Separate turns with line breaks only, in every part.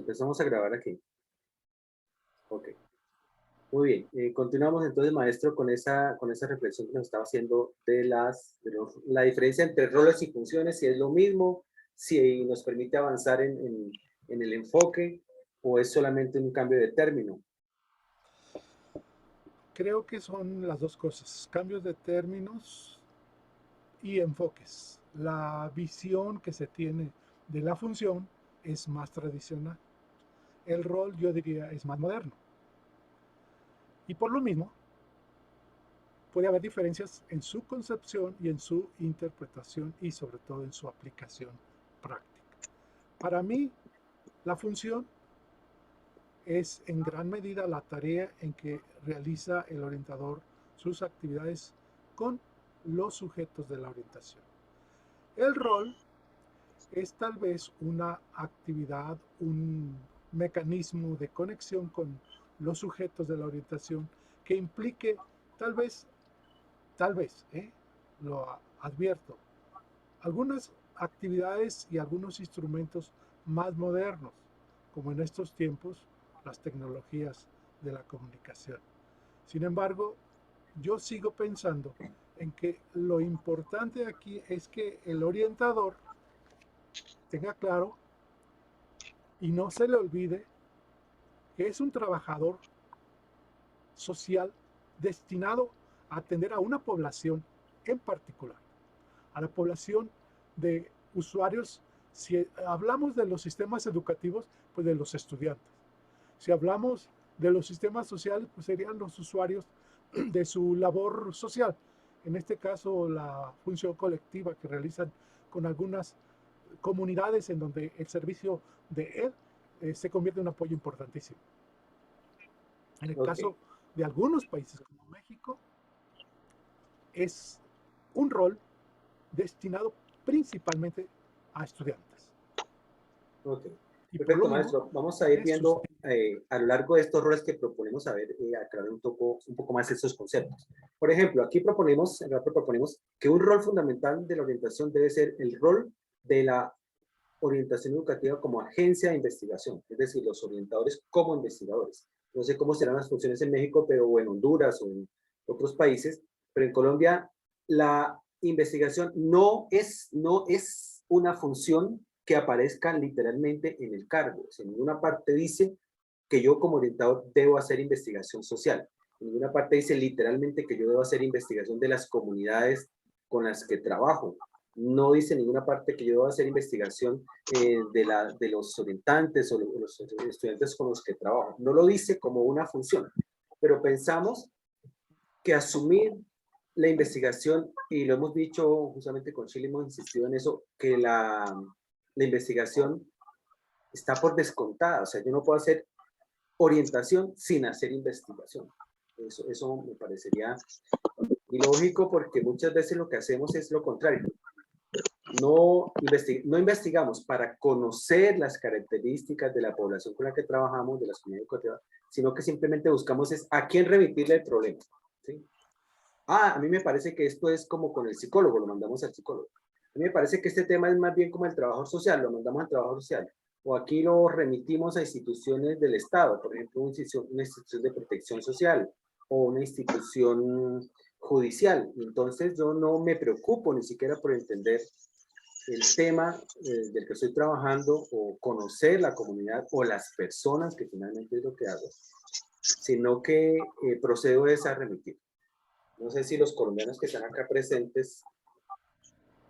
Empezamos a grabar aquí. Ok. Muy bien. Continuamos entonces, maestro, con esa reflexión que nos estaba haciendo la diferencia entre roles y funciones, si es lo mismo, si nos permite avanzar en el enfoque o es solamente un cambio de término.
Creo que son las dos cosas, cambios de términos y enfoques. La visión que se tiene de la función es más tradicional. El rol, yo diría, es más moderno. Y por lo mismo, puede haber diferencias en su concepción y en su interpretación y sobre todo en su aplicación práctica. Para mí, la función es en gran medida la tarea en que realiza el orientador sus actividades con los sujetos de la orientación. El rol es tal vez una actividad, un mecanismo de conexión con los sujetos de la orientación que implique tal vez, lo advierto, algunas actividades y algunos instrumentos más modernos, como en estos tiempos las tecnologías de la comunicación. Sin embargo, yo sigo pensando en que lo importante aquí es que el orientador tenga claro y no se le olvide que es un trabajador social destinado a atender a una población en particular, a la población de usuarios. Si hablamos de los sistemas educativos, pues de los estudiantes. Si hablamos de los sistemas sociales, pues serían los usuarios de su labor social. En este caso, la función colectiva que realizan con algunas comunidades en donde el servicio de él se convierte en un apoyo importantísimo. En el
Ok,
caso de algunos países como México, es un rol destinado principalmente a estudiantes.
ok.
Y por
Perfecto,
lo mismo,
maestro. Vamos a ir
es sus...
viendo a lo largo de estos roles que proponemos, a ver, aclarar un poco más estos conceptos. Por ejemplo, aquí proponemos que un rol fundamental de la orientación debe ser el rol de la orientación educativa como agencia de investigación, es decir, los orientadores como investigadores. No sé cómo serán las funciones en México, pero o en Honduras o en otros países, pero en Colombia la investigación no es una función que aparezca literalmente en el cargo. En ninguna parte dice que yo como orientador debo hacer investigación social. En ninguna parte dice literalmente que yo debo hacer investigación de las comunidades con las que trabajo. No dice en ninguna parte que yo debo hacer investigación de los orientantes o los estudiantes con los que trabajo. No lo dice como una función, pero pensamos que asumir la investigación, y lo hemos dicho justamente con Chile, hemos insistido en eso, que la investigación está por descontada. O sea, yo no puedo hacer orientación sin hacer investigación. Eso me parecería ilógico porque muchas veces lo que hacemos es lo contrario. No investigamos para conocer las características de la población con la que trabajamos, de las comunidades educativas, sino que simplemente buscamos es a quién remitirle el problema. ¿Sí? A mí me parece que esto es como con el psicólogo, lo mandamos al psicólogo. A mí me parece que este tema es más bien como el trabajador social, lo mandamos al trabajador social. O aquí lo remitimos a instituciones del Estado, por ejemplo, una institución de protección social o una institución judicial. Entonces yo no me preocupo ni siquiera por entender el tema del que estoy trabajando o conocer la comunidad o las personas, que finalmente es lo que hago, sino que procedo es a remitir. No sé si los colombianos que están acá presentes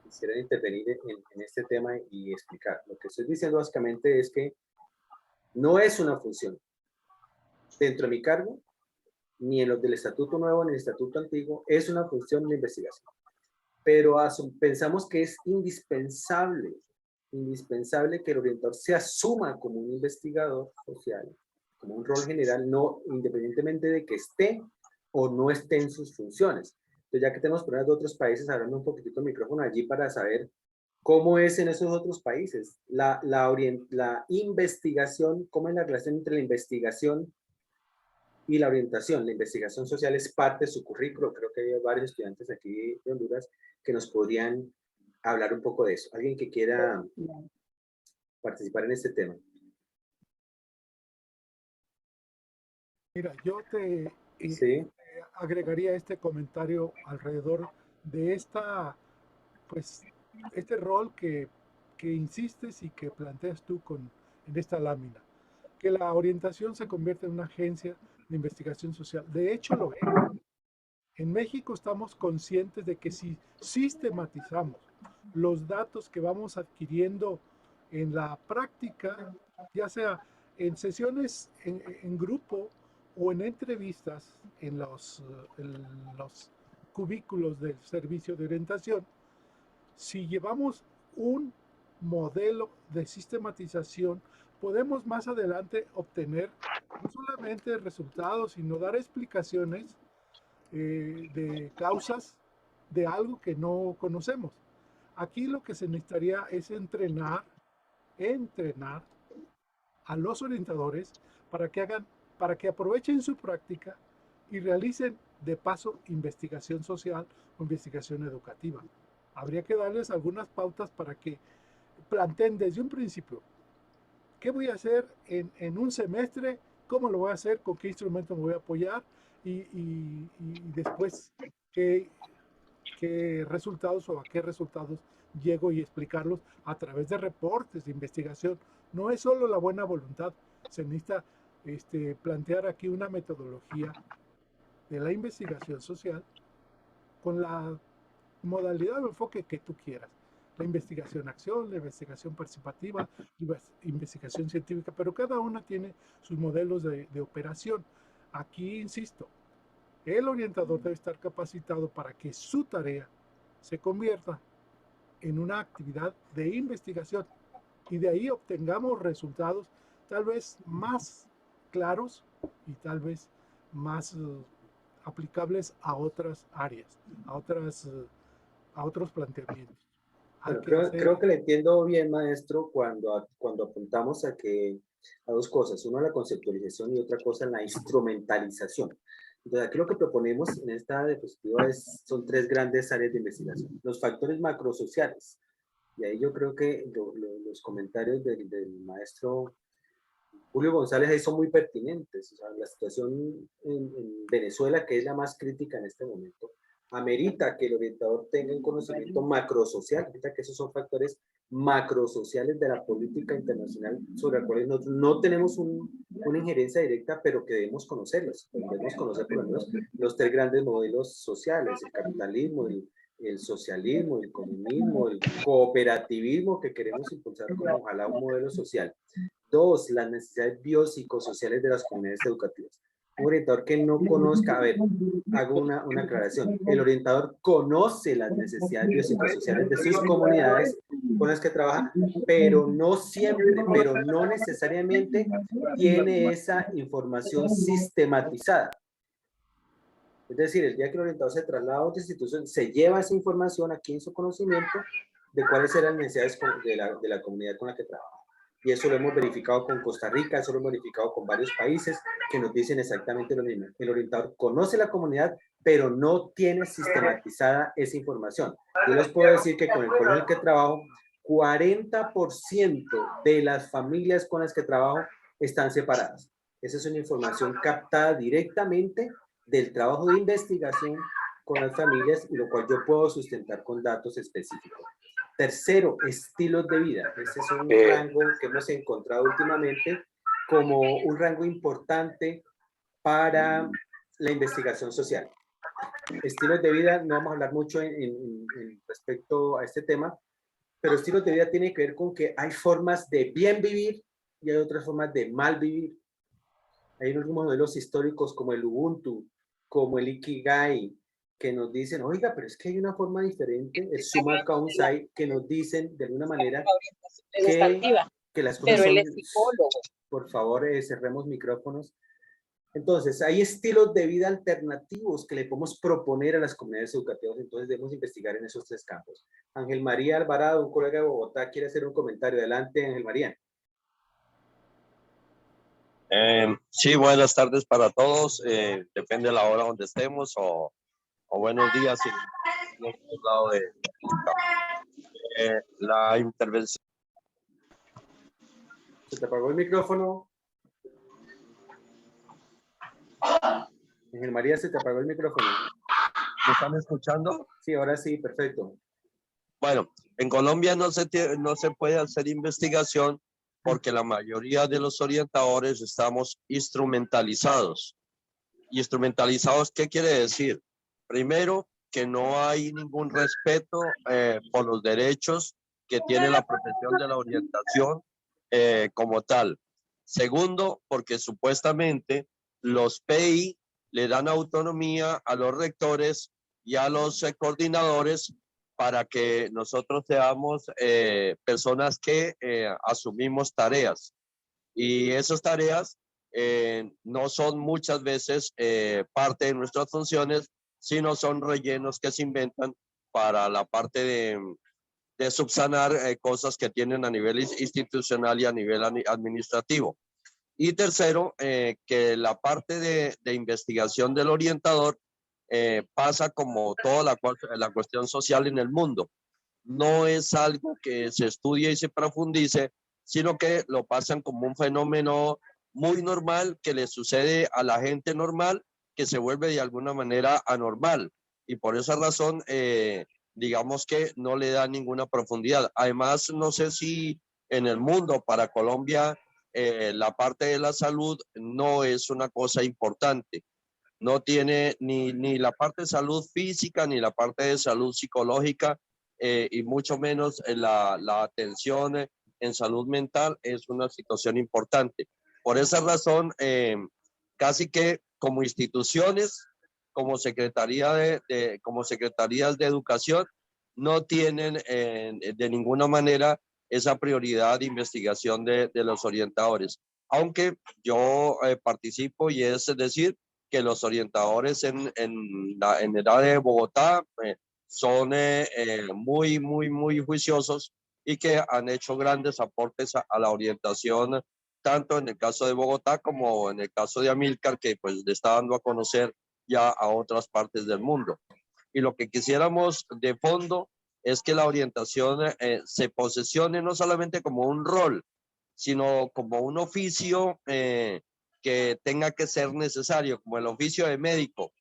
quisieran intervenir en este tema y explicar. Lo que estoy diciendo básicamente es que no es una función dentro de mi cargo, ni en los del estatuto nuevo ni en el estatuto antiguo, es una función de investigación. Pero pensamos que es indispensable que el orientador se asuma como un investigador social, como un rol general, no independientemente de que esté o no esté en sus funciones. Entonces, ya que tenemos personas de otros países, hablando un poquitito el micrófono allí para saber cómo es en esos otros países la investigación, cómo es la relación entre la investigación y la orientación. La investigación social es parte de su currículo. Creo que hay varios estudiantes aquí de Honduras que nos podrían hablar un poco de eso. ¿Alguien que quiera participar en este tema?
Mira, yo te
Sí,
agregaría este comentario alrededor de pues, este rol que insistes y que planteas tú en esta lámina, que la orientación se convierte en una agencia de investigación social. De hecho, lo es. En México estamos conscientes de que si sistematizamos los datos que vamos adquiriendo en la práctica, ya sea en sesiones en grupo o en entrevistas en los cubículos del servicio de orientación, si llevamos un modelo de sistematización, podemos más adelante obtener no solamente resultados, sino dar explicaciones de causas de algo que no conocemos. Aquí lo que se necesitaría es entrenar a los orientadores para que para que aprovechen su práctica y realicen de paso investigación social o investigación educativa. Habría que darles algunas pautas para que planteen desde un principio qué voy a hacer en un semestre, cómo lo voy a hacer, con qué instrumento me voy a apoyar y después qué, qué resultados o a qué resultados llego y explicarlos a través de reportes de investigación. No es solo la buena voluntad, se necesita plantear aquí una metodología de la investigación social con la modalidad o enfoque que tú quieras. La investigación acción, la investigación participativa, la investigación científica, pero cada una tiene sus modelos de operación. Aquí, insisto, el orientador debe estar capacitado para que su tarea se convierta en una actividad de investigación y de ahí obtengamos resultados tal vez más claros y tal vez más aplicables a otras áreas, a a otros planteamientos. Hay
bueno,
que
creo
hacer,
que le entiendo bien, maestro, cuando apuntamos a dos cosas, una la conceptualización y otra cosa la instrumentalización. Entonces, aquí lo que proponemos en esta diapositiva son tres grandes áreas de investigación. Los factores macrosociales, y ahí yo creo que los comentarios del maestro Julio González ahí son muy pertinentes. O sea, la situación en Venezuela, que es la más crítica en este momento, amerita que el orientador tenga un conocimiento macrosocial, amerita que esos son factores macrosociales de la política internacional sobre los cuales nosotros no tenemos una injerencia directa, pero que debemos conocerlos. Debemos conocer por lo menos los tres grandes modelos sociales, el capitalismo, el socialismo, el comunismo, el cooperativismo que queremos impulsar como ojalá un modelo social. Dos, las necesidades biopsicosociales de las comunidades educativas. Un orientador que no conozca, a ver, hago una aclaración, el orientador conoce las necesidades biopsicosociales de sus comunidades con las que trabaja, pero no siempre, pero no necesariamente tiene esa información sistematizada. Es decir, el día que el orientador se traslada a otra institución, se lleva esa información aquí en su conocimiento de cuáles eran las necesidades de la comunidad con la que trabaja. Y eso lo hemos verificado con Costa Rica, eso lo hemos verificado con varios países que nos dicen exactamente lo mismo. El orientador conoce la comunidad, pero no tiene sistematizada esa información. Yo les puedo decir que con el colegio en el que trabajo, 40% de las familias con las que trabajo están separadas. Esa es una información captada directamente del trabajo de investigación con las familias y lo cual yo puedo sustentar con datos específicos. Tercero, estilos de vida. Ese es un rango que hemos encontrado últimamente como un rango importante para la investigación social. Estilos de vida, no vamos a hablar mucho en respecto a este tema, pero estilos de vida tiene que ver con que hay formas de bien vivir y hay otras formas de mal vivir. Hay unos modelos históricos como el Ubuntu, como el Ikigai, que nos dicen, oiga, pero es que hay una forma diferente, el Summa Cum Sai, que nos dicen de alguna manera que, que las cosas son, por favor, cerremos micrófonos. Entonces, hay estilos de vida alternativos que le podemos proponer a las comunidades educativas, entonces debemos investigar en esos tres campos. Ángel María Alvarado, un colega de Bogotá, quiere hacer un comentario. Adelante, Ángel María.
Sí, buenas tardes para todos. Depende de la hora donde estemos o buenos días si en otro lado de la intervención.
Se te apagó el micrófono. Ángel María, se te apagó el micrófono.
¿Me están escuchando?
Sí, ahora sí, perfecto.
Bueno, en Colombia no se puede hacer investigación porque la mayoría de los orientadores estamos instrumentalizados. ¿Instrumentalizados qué quiere decir? Primero, que no hay ningún respeto por los derechos que tiene la profesión de la orientación como tal. Segundo, porque supuestamente los PI le dan autonomía a los rectores y a los coordinadores para que nosotros seamos personas que asumimos tareas. Y esas tareas no son muchas veces parte de nuestras funciones, sino son rellenos que se inventan para la parte de subsanar cosas que tienen a nivel institucional y a nivel administrativo. Y tercero, que la parte de investigación del orientador pasa como toda la cuestión social en el mundo. No es algo que se estudie y se profundice, sino que lo pasan como un fenómeno muy normal que le sucede a la gente normal, que se vuelve de alguna manera anormal. Y por esa razón, digamos que no le da ninguna profundidad. Además, no sé si en el mundo, para Colombia, la parte de la salud no es una cosa importante. No tiene ni la parte de salud física, ni la parte de salud psicológica, y mucho menos la atención en salud mental es una situación importante. Por esa razón, casi que como instituciones, como como secretarías de educación, no tienen de ninguna manera esa prioridad de investigación de los orientadores. Aunque yo participo, y es decir, que los orientadores en el área de Bogotá son muy juiciosos y que han hecho grandes aportes a la orientación, tanto en el caso de Bogotá como en el caso de Amílcar, que pues le está dando a conocer ya a otras partes del mundo. Y lo que quisiéramos de fondo es que la orientación se posesione no solamente como un rol, sino como un oficio que tenga que ser necesario, como el oficio de médico,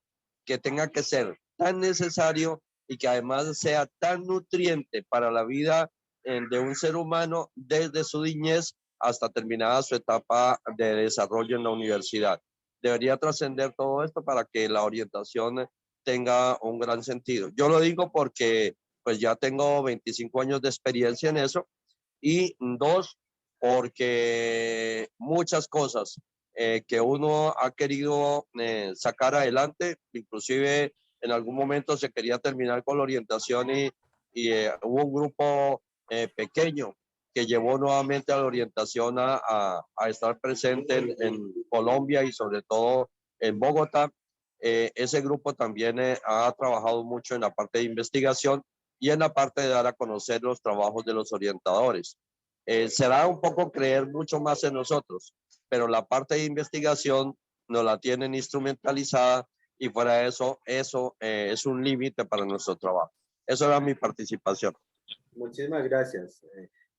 que tenga que ser tan necesario y que además sea tan nutriente para la vida de un ser humano desde su niñez hasta terminada su etapa de desarrollo en la universidad. Debería trascender todo esto para que la orientación tenga un gran sentido. Yo lo digo porque pues ya tengo 25 años de experiencia en eso, y dos, porque muchas cosas que uno ha querido sacar adelante, inclusive en algún momento se quería terminar con la orientación y hubo un grupo pequeño que llevó nuevamente a la orientación a estar presente en Colombia y sobre todo en Bogotá. Ese grupo también ha trabajado mucho en la parte de investigación y en la parte de dar a conocer los trabajos de los orientadores. Será un poco creer mucho más en nosotros, pero la parte de investigación nos la tienen instrumentalizada y fuera de eso, es un límite para nuestro trabajo. Eso era mi participación.
Muchísimas gracias.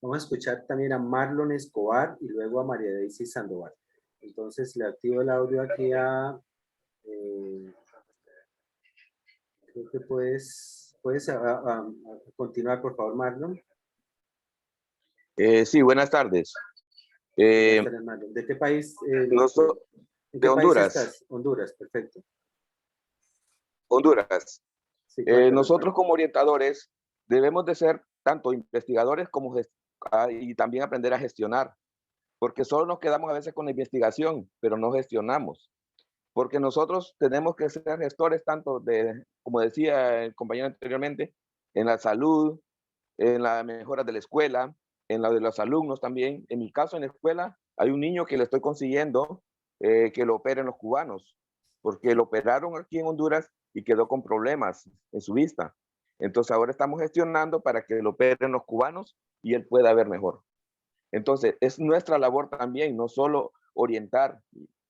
Vamos a escuchar también a Marlon Escobar y luego a María Daisy Sandoval. Entonces le activo el audio aquí a... creo que puedes continuar, por favor, Marlon.
Sí, buenas tardes.
Buenas tardes, Marlon. ¿De qué país? ¿En qué
De Honduras.
país estás? Honduras, perfecto.
Honduras.
Sí,
Nosotros como orientadores debemos de ser tanto investigadores como y también aprender a gestionar, porque solo nos quedamos a veces con la investigación, pero no gestionamos. Porque nosotros tenemos que ser gestores tanto de, como decía el compañero anteriormente, en la salud, en la mejora de la escuela, en la de los alumnos también. En mi caso, en la escuela, hay un niño que le estoy consiguiendo que lo operen los cubanos, porque lo operaron aquí en Honduras y quedó con problemas en su vista. Entonces ahora estamos gestionando para que lo operen los cubanos y él pueda ver mejor. Entonces es nuestra labor también, no solo orientar,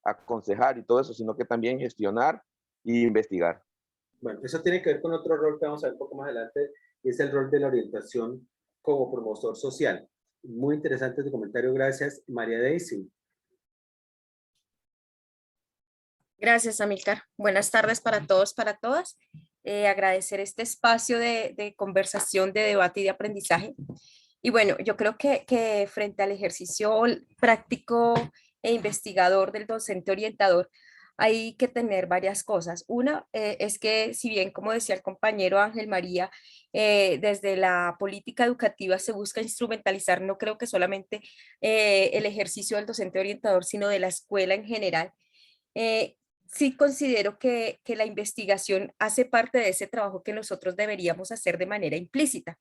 aconsejar y todo eso, sino que también gestionar e investigar.
Bueno, eso tiene que ver con otro rol que vamos a ver un poco más adelante, y es el rol de la orientación como promotor social. Muy interesante tu comentario, gracias. María Daisy.
Gracias, Amílcar. Buenas tardes para todos, para todas. Agradecer este espacio de conversación, de debate y de aprendizaje. Y bueno, yo creo que frente al ejercicio práctico e investigador del docente orientador, hay que tener varias cosas. Una es que, si bien, como decía el compañero Ángel María, desde la política educativa se busca instrumentalizar, no creo que solamente el ejercicio del docente orientador, sino de la escuela en general. eh, sí considero que la investigación hace parte de ese trabajo que nosotros deberíamos hacer de manera implícita.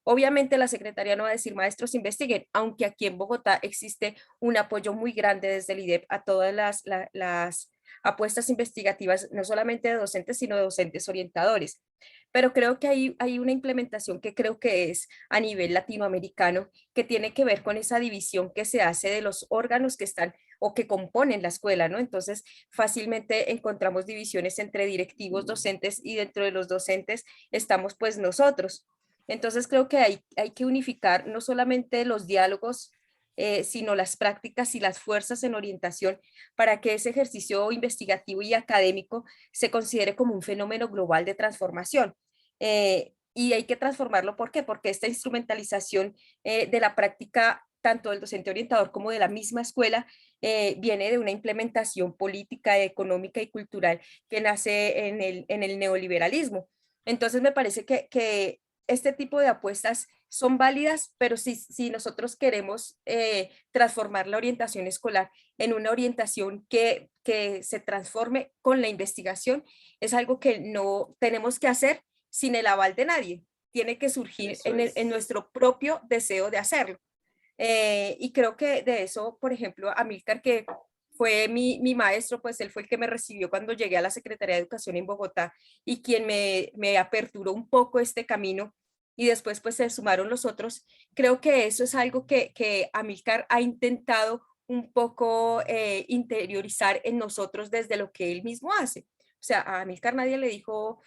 Obviamente la Secretaría no va a decir maestros investiguen, aunque aquí en Bogotá existe un apoyo muy grande desde el IDEP a todas las apuestas investigativas, no solamente de docentes, sino de docentes orientadores. Pero creo que hay una implementación que creo que es a nivel latinoamericano, que tiene que ver con esa división que se hace de los órganos que están o que componen la escuela, ¿no? Entonces, fácilmente encontramos divisiones entre directivos, docentes, y dentro de los docentes estamos pues nosotros. Entonces, creo que hay que unificar no solamente los diálogos, sino las prácticas y las fuerzas en orientación para que ese ejercicio investigativo y académico se considere como un fenómeno global de transformación. Y hay que transformarlo, ¿por qué? Porque esta instrumentalización de la práctica, tanto del docente orientador como de la misma escuela, viene de una implementación política, económica y cultural que nace en el neoliberalismo. Entonces, me parece que este tipo de apuestas son válidas, pero si nosotros queremos transformar la orientación escolar en una orientación que se transforme con la investigación, es algo que no tenemos que hacer sin el aval de nadie. Tiene que surgir
Eso es.
en nuestro propio deseo de hacerlo. Y creo que de eso, por ejemplo, Amílcar, que fue mi maestro, pues él fue el que me recibió cuando llegué a la Secretaría de Educación en Bogotá y quien me aperturó un poco este camino, y después pues se sumaron los otros. Creo que eso es algo que Amílcar ha intentado un poco interiorizar en nosotros desde lo que él mismo hace. O sea, a Amílcar nadie le dijo,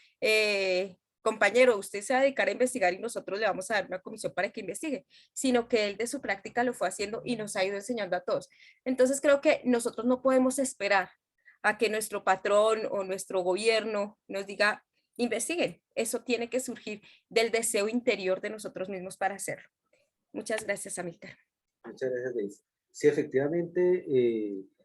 compañero, usted se va a dedicar a investigar y nosotros le vamos a dar una comisión para que investigue, sino que él de su práctica lo fue haciendo y nos ha ido enseñando a todos. Entonces creo que nosotros no podemos esperar a que nuestro patrón o nuestro gobierno nos diga, investiguen. Eso tiene que surgir del deseo interior de nosotros mismos para hacerlo. Muchas gracias, Amílcar.
Muchas gracias, Deise. Sí, efectivamente,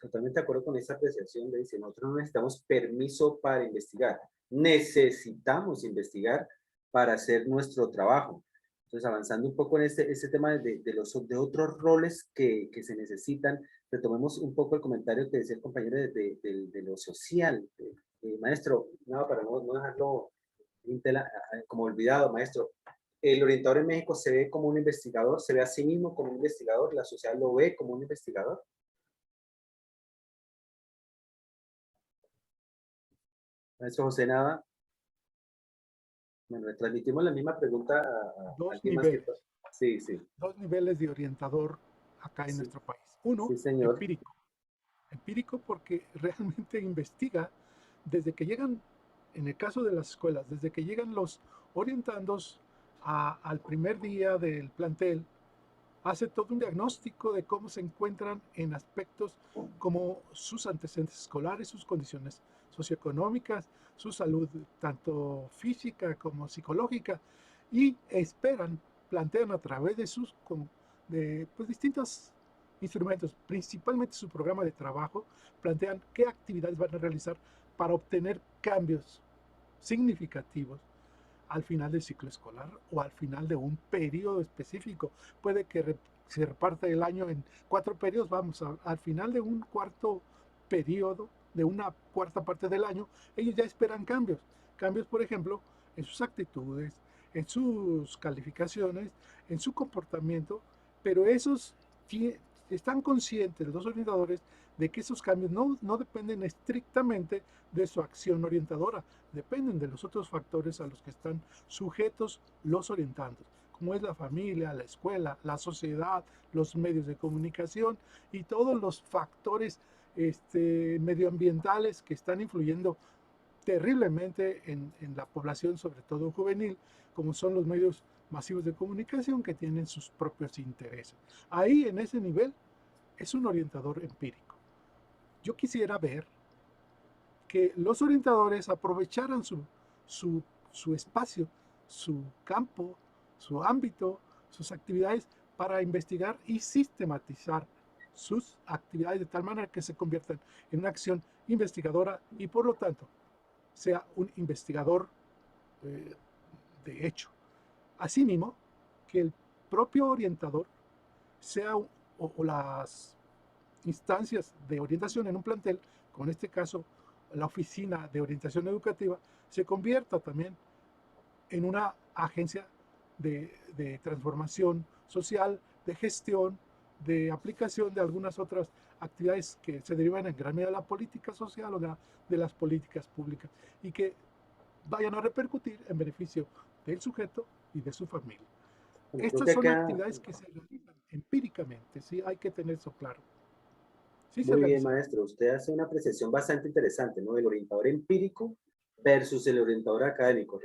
totalmente de acuerdo con esa apreciación, Deise. Nosotros no necesitamos permiso para investigar. Necesitamos investigar para hacer nuestro trabajo. Entonces, avanzando un poco en este tema de otros roles que se necesitan, retomemos un poco el comentario que decía el compañero de lo social. Maestro, no, para no dejarlo como olvidado, maestro, el orientador en México se ve como un investigador, se ve a sí mismo como un investigador, la sociedad lo ve como un investigador. Maestro José Nava, bueno, le transmitimos la misma pregunta a
Dos
alguien más que...
niveles.
Sí, sí.
Dos niveles de orientador acá en
Sí,
nuestro país. Uno,
sí, señor.
empírico. Empírico porque realmente investiga desde que llegan, en el caso de las escuelas, desde que llegan los orientandos al primer día del plantel, hace todo un diagnóstico de cómo se encuentran en aspectos como sus antecedentes escolares, sus condiciones socioeconómicas, su salud tanto física como psicológica, y esperan, plantean a través de sus pues, distintos instrumentos, principalmente su programa de trabajo, plantean qué actividades van a realizar para obtener cambios significativos al final del ciclo escolar o al final de un periodo específico. Puede que se reparta el año en 4 periodos, vamos, al final de un cuarto periodo, de una cuarta parte del año, ellos ya esperan cambios. Cambios, por ejemplo, en sus actitudes, en sus calificaciones, en su comportamiento, pero esos están conscientes los orientadores de que esos cambios no dependen estrictamente de su acción orientadora, dependen de los otros factores a los que están sujetos los orientandos, como es la familia, la escuela, la sociedad, los medios de comunicación y todos los factores medioambientales que están influyendo terriblemente en la población, sobre todo juvenil, como son los medios masivos de comunicación que tienen sus propios intereses. Ahí, en ese nivel, es un orientador empírico. Yo quisiera ver que los orientadores aprovecharan su espacio, su campo, su ámbito, sus actividades para investigar y sistematizar sus actividades de tal manera que se conviertan en una acción investigadora y por lo tanto sea un investigador de hecho. Asimismo, que el propio orientador sea o las instancias de orientación en un plantel, como en este caso la oficina de orientación educativa, se convierta también en una agencia de transformación social, de gestión, de aplicación de algunas otras actividades que se derivan en gran medida de la política social o de las políticas públicas y que vayan a repercutir en beneficio del sujeto y de su familia.
Bueno, creo
Estas
que
son
acá,
actividades que se realizan empíricamente, sí, hay que tener eso claro. Sí se
muy bien,
realizan.
maestro, usted hace una apreciación bastante interesante, ¿no? El orientador empírico versus el orientador académico.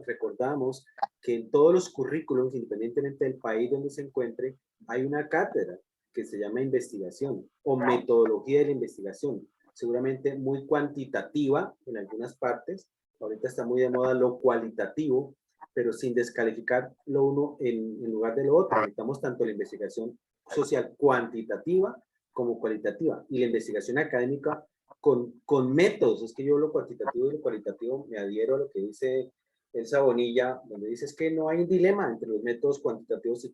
Recordamos que en todos los currículos, independientemente del país donde se encuentre, hay una cátedra que se llama investigación o metodología de la investigación, seguramente muy cuantitativa en algunas partes. Ahorita está muy de moda lo cualitativo, pero sin descalificar lo uno en lugar de lo otro. Necesitamos tanto la investigación social cuantitativa como cualitativa y la investigación académica con métodos. Es que yo lo cuantitativo y lo cualitativo me adhiero a lo que dice Elsa Bonilla, donde dice es que no hay un dilema entre los métodos cuantitativos y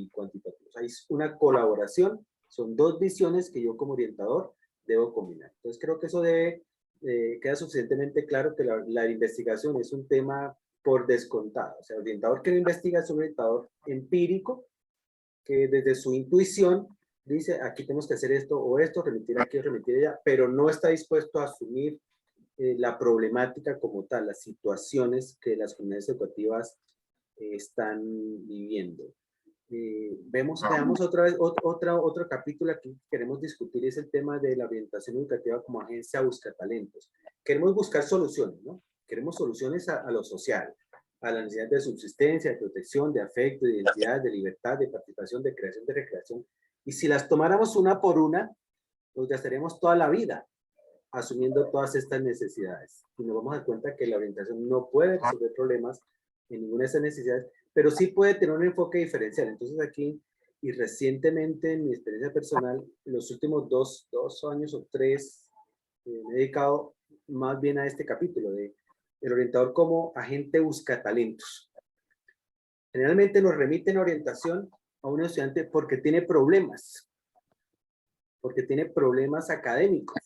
cuantitativos. Hay una colaboración, son dos visiones que yo como orientador debo combinar. Entonces creo que eso queda suficientemente claro que la investigación es un tema por descontado. O sea, el orientador que investiga es un orientador empírico que desde su intuición dice, aquí tenemos que hacer esto o esto, remitir aquí o remitir allá, pero no está dispuesto a asumir la problemática como tal, las situaciones que las comunidades educativas están viviendo. Veamos otra vez otro capítulo aquí que queremos discutir, es el tema de la orientación educativa como agencia buscatalentos. Queremos buscar soluciones, ¿no? Queremos soluciones a lo social, a la necesidad de subsistencia, de protección, de afecto, de identidad, de libertad, de participación, de creación, de recreación. Y si las tomáramos una por una, nos gastaríamos toda la vida asumiendo todas estas necesidades. Y nos vamos a dar cuenta que la orientación no puede resolver problemas en ninguna de esas necesidades, pero sí puede tener un enfoque diferencial. Entonces aquí, y recientemente en mi experiencia personal, en los últimos dos años o tres, me he dedicado más bien a este capítulo de el orientador como agente busca talentos. Generalmente nos remiten orientación a un estudiante porque tiene problemas académicos,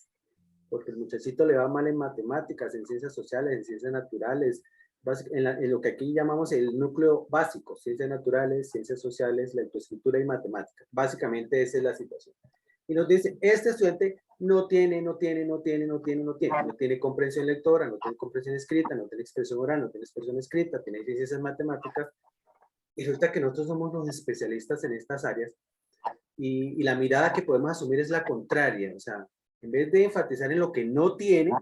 porque el muchachito le va mal en matemáticas, en ciencias sociales, en ciencias naturales, en lo que aquí llamamos el núcleo básico, ciencias naturales, ciencias sociales, lectoescritura y matemáticas. Básicamente esa es la situación. Y nos dice, este estudiante no tiene comprensión lectora, no tiene comprensión escrita, no tiene expresión oral, no tiene expresión escrita, tiene deficiencias en matemáticas. Y resulta que nosotros somos los especialistas en estas áreas y la mirada que podemos asumir es la contraria. O sea, en vez de enfatizar en lo que no tiene,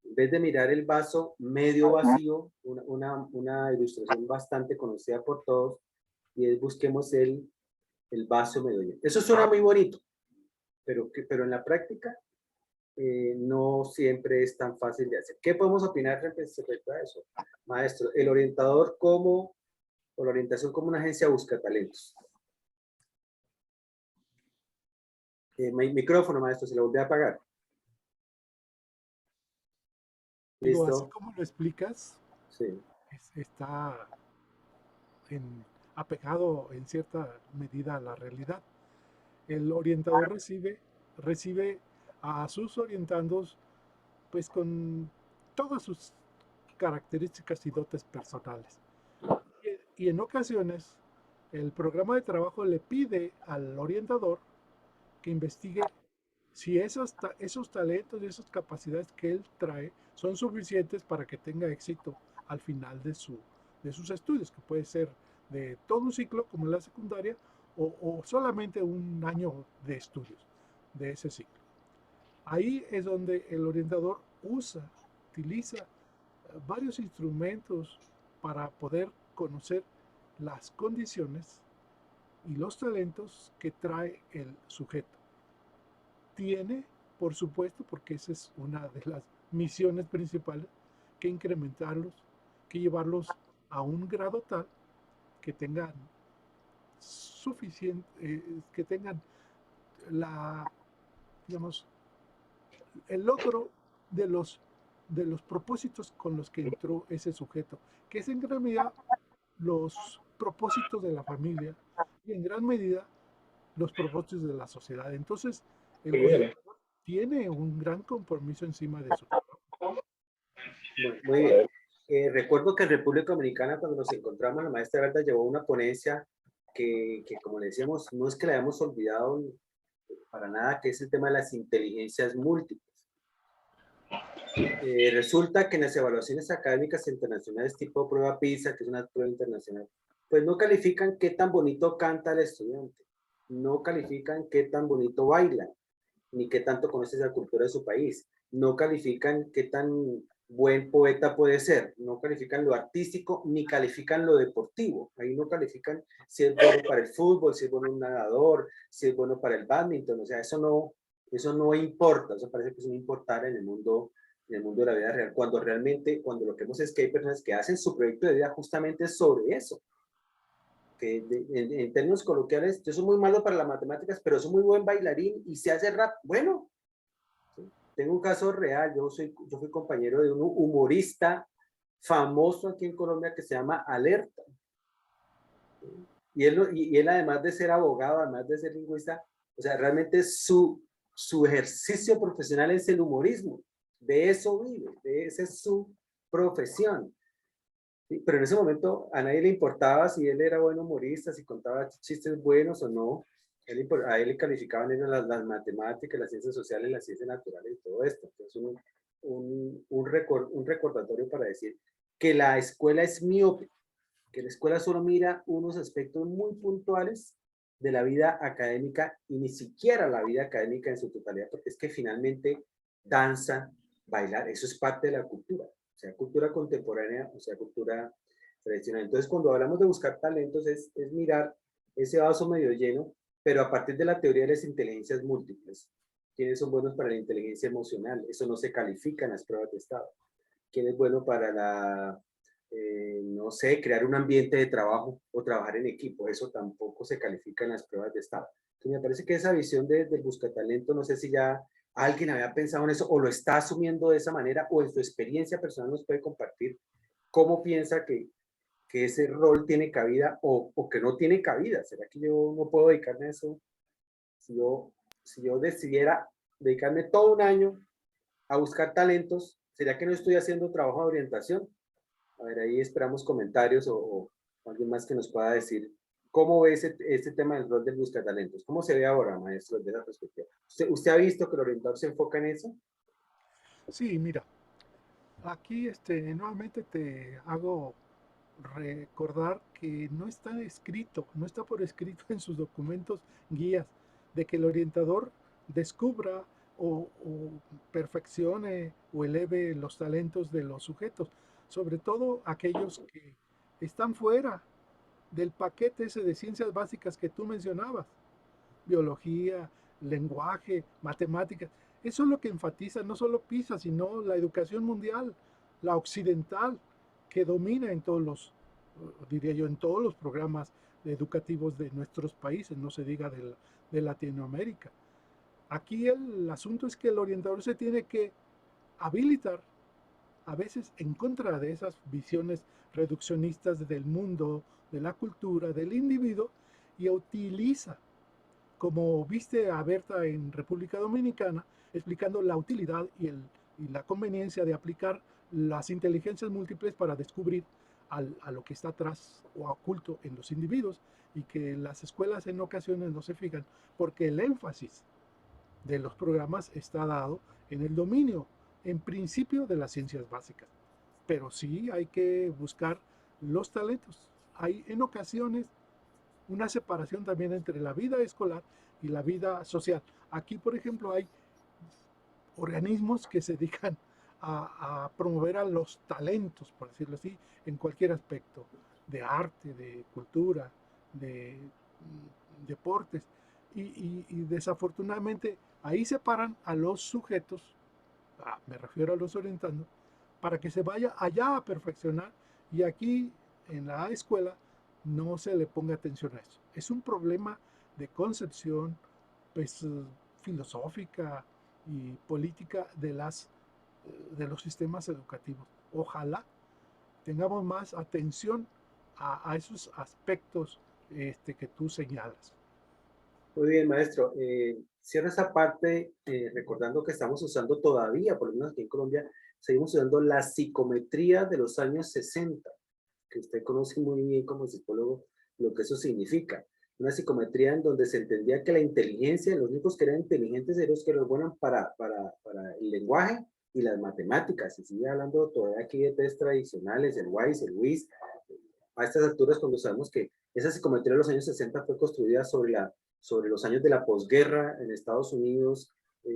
en vez de mirar el vaso medio vacío, una ilustración bastante conocida por todos, y es busquemos el vaso medio lleno. Eso suena muy bonito, pero en la práctica no siempre es tan fácil de hacer. ¿Qué podemos opinar respecto a eso? Maestro, el orientador o la orientación como una agencia busca talentos. Micrófono, maestro, se lo volví a apagar.
Digo, así
Listo.
como lo explicas,
Sí.
está apegado en cierta medida a la realidad. El orientador recibe a sus orientandos pues con todas sus características y dotes personales. Y en ocasiones el programa de trabajo le pide al orientador que investigue si esos talentos y esas capacidades que él trae son suficientes para que tenga éxito al final de sus estudios, que puede ser de todo un ciclo como la secundaria o solamente un año de estudios de ese ciclo. Ahí es donde el orientador utiliza varios instrumentos para poder conocer las condiciones y los talentos que trae el sujeto. Tiene, por supuesto, porque esa es una de las misiones principales, que incrementarlos, que llevarlos a un grado tal que tengan suficiente, que tengan la, digamos, el logro de los propósitos con los que entró ese sujeto, que es en gran medida los propósitos de la familia y en gran medida los propósitos de la sociedad. Entonces, el orientador tiene un gran compromiso encima de su trabajo.
Muy bien. Recuerdo que en República Dominicana, cuando nos encontramos, la maestra Berta llevó una ponencia que, como le decíamos, no es que la hayamos olvidado para nada, que es el tema de las inteligencias múltiples. Resulta que en las evaluaciones académicas internacionales tipo prueba PISA, que es una prueba internacional, pues no califican qué tan bonito canta el estudiante, no califican qué tan bonito baila, ni qué tanto conoce la cultura de su país, no califican qué tan buen poeta puede ser, no califican lo artístico, ni califican lo deportivo, ahí no califican si es bueno para el fútbol, si es bueno un nadador, si es bueno para el bádminton, o sea, eso no importa, eso parece que es un importar en el mundo de la vida real, cuando realmente, cuando lo que vemos es que hay personas que hacen su proyecto de vida justamente sobre eso, que en términos coloquiales, yo soy muy malo para las matemáticas, pero soy muy buen bailarín y se hace rap, bueno, ¿sí? Tengo un caso real, yo fui compañero de un humorista famoso aquí en Colombia que se llama Alerta, ¿sí? Y él además de ser abogado, además de ser lingüista, o sea, realmente su ejercicio profesional es el humorismo, de eso vive, esa es su profesión. Sí, pero en ese momento a nadie le importaba si él era buen humorista, si contaba chistes buenos o no. A él le calificaban las matemáticas, las ciencias sociales, las ciencias naturales y todo esto. Entonces, un recordatorio para decir que la escuela es miope, que la escuela solo mira unos aspectos muy puntuales de la vida académica y ni siquiera la vida académica en su totalidad, porque es que finalmente danza, bailar, eso es parte de la cultura, sea cultura contemporánea o sea cultura tradicional. Entonces, cuando hablamos de buscar talentos, es mirar ese vaso medio lleno, pero a partir de la teoría de las inteligencias múltiples. ¿Quiénes son buenos para la inteligencia emocional? Eso no se califica en las pruebas de estado. ¿Quién es bueno para no sé, crear un ambiente de trabajo o trabajar en equipo? Eso tampoco se califica en las pruebas de estado. Entonces, me parece que esa visión del buscatalento, no sé si ya alguien había pensado en eso o lo está asumiendo de esa manera o en su experiencia personal nos puede compartir cómo piensa que ese rol tiene cabida o que no tiene cabida. ¿Será que yo no puedo dedicarme a eso? Si yo decidiera dedicarme todo un año a buscar talentos, ¿sería que no estoy haciendo trabajo de orientación? A ver, ahí esperamos comentarios o alguien más que nos pueda decir cómo ve este tema del rol del buscatalentos. ¿Cómo se ve ahora, maestro, desde esa perspectiva? ¿Usted ha visto que el orientador se enfoca en eso?
Sí, mira, aquí nuevamente te hago recordar que no está escrito, no está por escrito en sus documentos guías de que el orientador descubra o perfeccione o eleve los talentos de los sujetos, sobre todo aquellos que están fuera del paquete ese de ciencias básicas que tú mencionabas, biología, lenguaje, matemáticas. Eso es lo que enfatiza no solo PISA, sino la educación mundial, la occidental, que domina en todos los, diría yo, en todos los programas educativos de nuestros países, no se diga de Latinoamérica. Aquí el asunto es que el orientador se tiene que habilitar, a veces en contra de esas visiones reduccionistas del mundo, de la cultura, del individuo, y utiliza, como viste a Berta en República Dominicana, explicando la utilidad y la conveniencia de aplicar las inteligencias múltiples para descubrir a lo que está atrás o oculto en los individuos, y que las escuelas en ocasiones no se fijan porque el énfasis de los programas está dado en el dominio, en principio, de las ciencias básicas. Pero sí hay que buscar los talentos. Hay en ocasiones una separación también entre la vida escolar y la vida social. Aquí, por ejemplo, hay organismos que se dedican a promover a los talentos, por decirlo así, en cualquier aspecto, de arte, de cultura, de deportes. Y desafortunadamente Ahí separan a los sujetos, me refiero a los orientando, para que se vaya allá a perfeccionar y aquí en la escuela no se le ponga atención a eso. Es un problema de concepción, pues, filosófica y política de los sistemas educativos. Ojalá tengamos más atención a esos aspectos que tú señalas.
Muy bien, maestro. Cierro esta parte recordando que estamos usando todavía, por lo menos aquí en Colombia, seguimos usando la psicometría de los años 60, que usted conoce muy bien como psicólogo lo que eso significa. Una psicometría en donde se entendía que la inteligencia, los únicos que eran inteligentes eran los que los buenos para el lenguaje y las matemáticas. Y sigue hablando todavía aquí de test tradicionales, el WISE, el WIS. A estas alturas, cuando sabemos que esa psicometría de los años 60 fue construida sobre los años de la posguerra en Estados Unidos,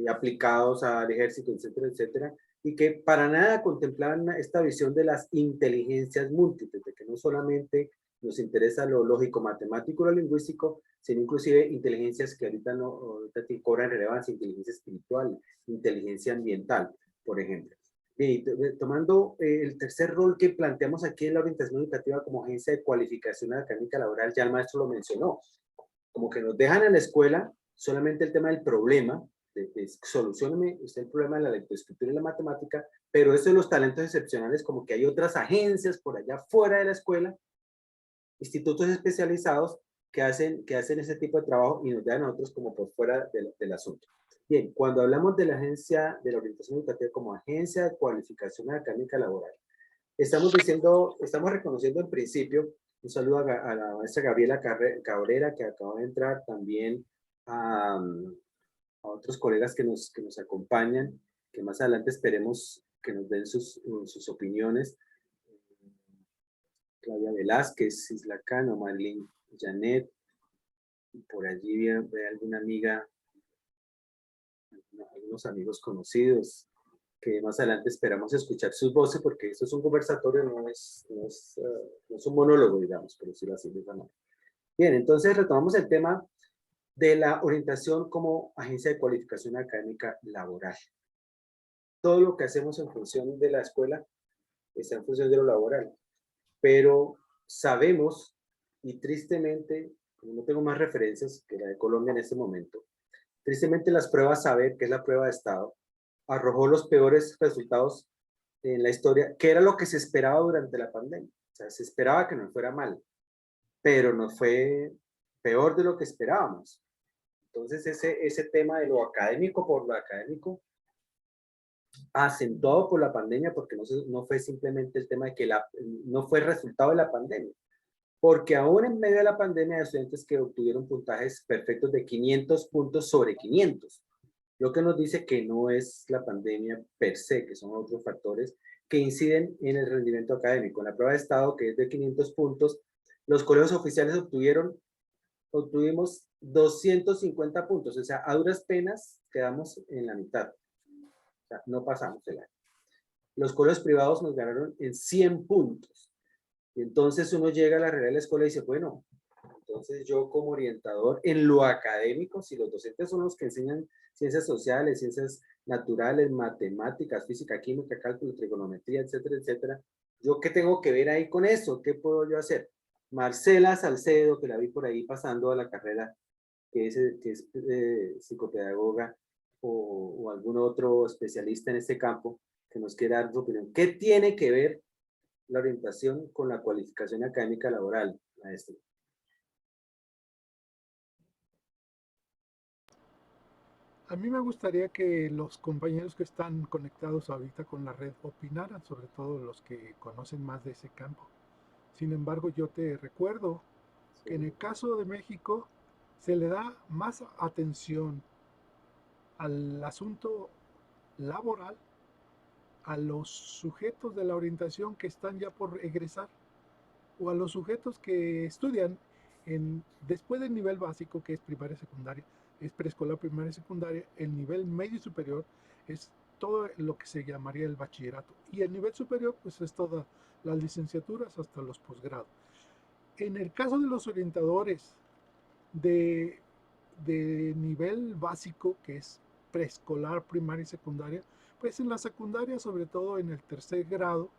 aplicados al ejército, etcétera, etcétera, y que para nada contemplaban esta visión de las inteligencias múltiples, de que no solamente nos interesa lo lógico, matemático, lo lingüístico, sino inclusive inteligencias que ahorita no ahorita cobran relevancia, inteligencia espiritual, inteligencia ambiental, por ejemplo. Bien, tomando el tercer rol que planteamos aquí en la orientación educativa como agencia de cualificación académica laboral, ya el maestro lo mencionó, como que nos dejan en la escuela solamente el tema del problema, solucioname usted el problema de la lectoescritura y la matemática, pero eso de los talentos excepcionales, como que hay otras agencias por allá fuera de la escuela, institutos especializados que hacen ese tipo de trabajo y nos dejan a nosotros como por fuera del asunto. Bien, cuando hablamos de la agencia de la orientación educativa como agencia de cualificación académica laboral, estamos reconociendo en principio, un saludo a la maestra Gabriela Cabrera, que acaba de entrar, también a otros colegas que nos acompañan, que más adelante esperemos que nos den sus opiniones. Claudia Velázquez, Isla Cano, Marlene Janet, y por allí ve alguna amiga, algunos amigos conocidos, que más adelante esperamos escuchar sus voces, porque esto es un conversatorio, no es un monólogo, digamos, por decirlo así de esa manera. Bien, entonces retomamos el tema de la orientación como agencia de cualificación académica laboral. Todo lo que hacemos en función de la escuela está en función de lo laboral, pero sabemos, y tristemente, como no tengo más referencias que la de Colombia en este momento, tristemente las pruebas Saber, que es la prueba de estado, arrojó los peores resultados en la historia, que era lo que se esperaba durante la pandemia. O sea, se esperaba que nos fuera mal, pero nos fue peor de lo que esperábamos. Entonces, ese tema de lo académico por lo académico, acentuado por la pandemia, porque no fue simplemente el tema de que no fue el resultado de la pandemia, porque aún en medio de la pandemia hay estudiantes que obtuvieron puntajes perfectos de 500 puntos sobre 500, lo que nos dice que no es la pandemia per se, que son otros factores que inciden en el rendimiento académico. En la prueba de estado, que es de 500 puntos, los colegios oficiales obtuvimos 250 puntos, o sea, a duras penas quedamos en la mitad, o sea, no pasamos el año. Los colegios privados nos ganaron en 100 puntos, y entonces uno llega a la realidad de la escuela y dice, bueno, entonces yo como orientador en lo académico, si los docentes son los que enseñan ciencias sociales, ciencias naturales, matemáticas, física, química, cálculo, trigonometría, etcétera, etcétera, ¿yo qué tengo que ver ahí con eso? ¿Qué puedo yo hacer? Marcela Salcedo, que la vi por ahí pasando a la carrera, que es psicopedagoga, o algún otro especialista en este campo, que nos quiera dar su opinión. ¿Qué tiene que ver la orientación con la cualificación académica laboral, maestro?
A mí me gustaría que los compañeros que están conectados ahorita con la red opinaran, sobre todo los que conocen más de ese campo. Sin embargo, yo te recuerdo que en el caso de México se le da más atención al asunto laboral a los sujetos de la orientación que están ya por egresar o a los sujetos que estudian después del nivel básico, que es primaria y secundaria, es preescolar, primaria y secundaria. El nivel medio y superior es todo lo que se llamaría el bachillerato, y el nivel superior pues es todas las licenciaturas hasta los posgrados. En el caso de los orientadores de nivel básico, que es preescolar, primaria y secundaria, pues en la secundaria, sobre todo en el tercer grado,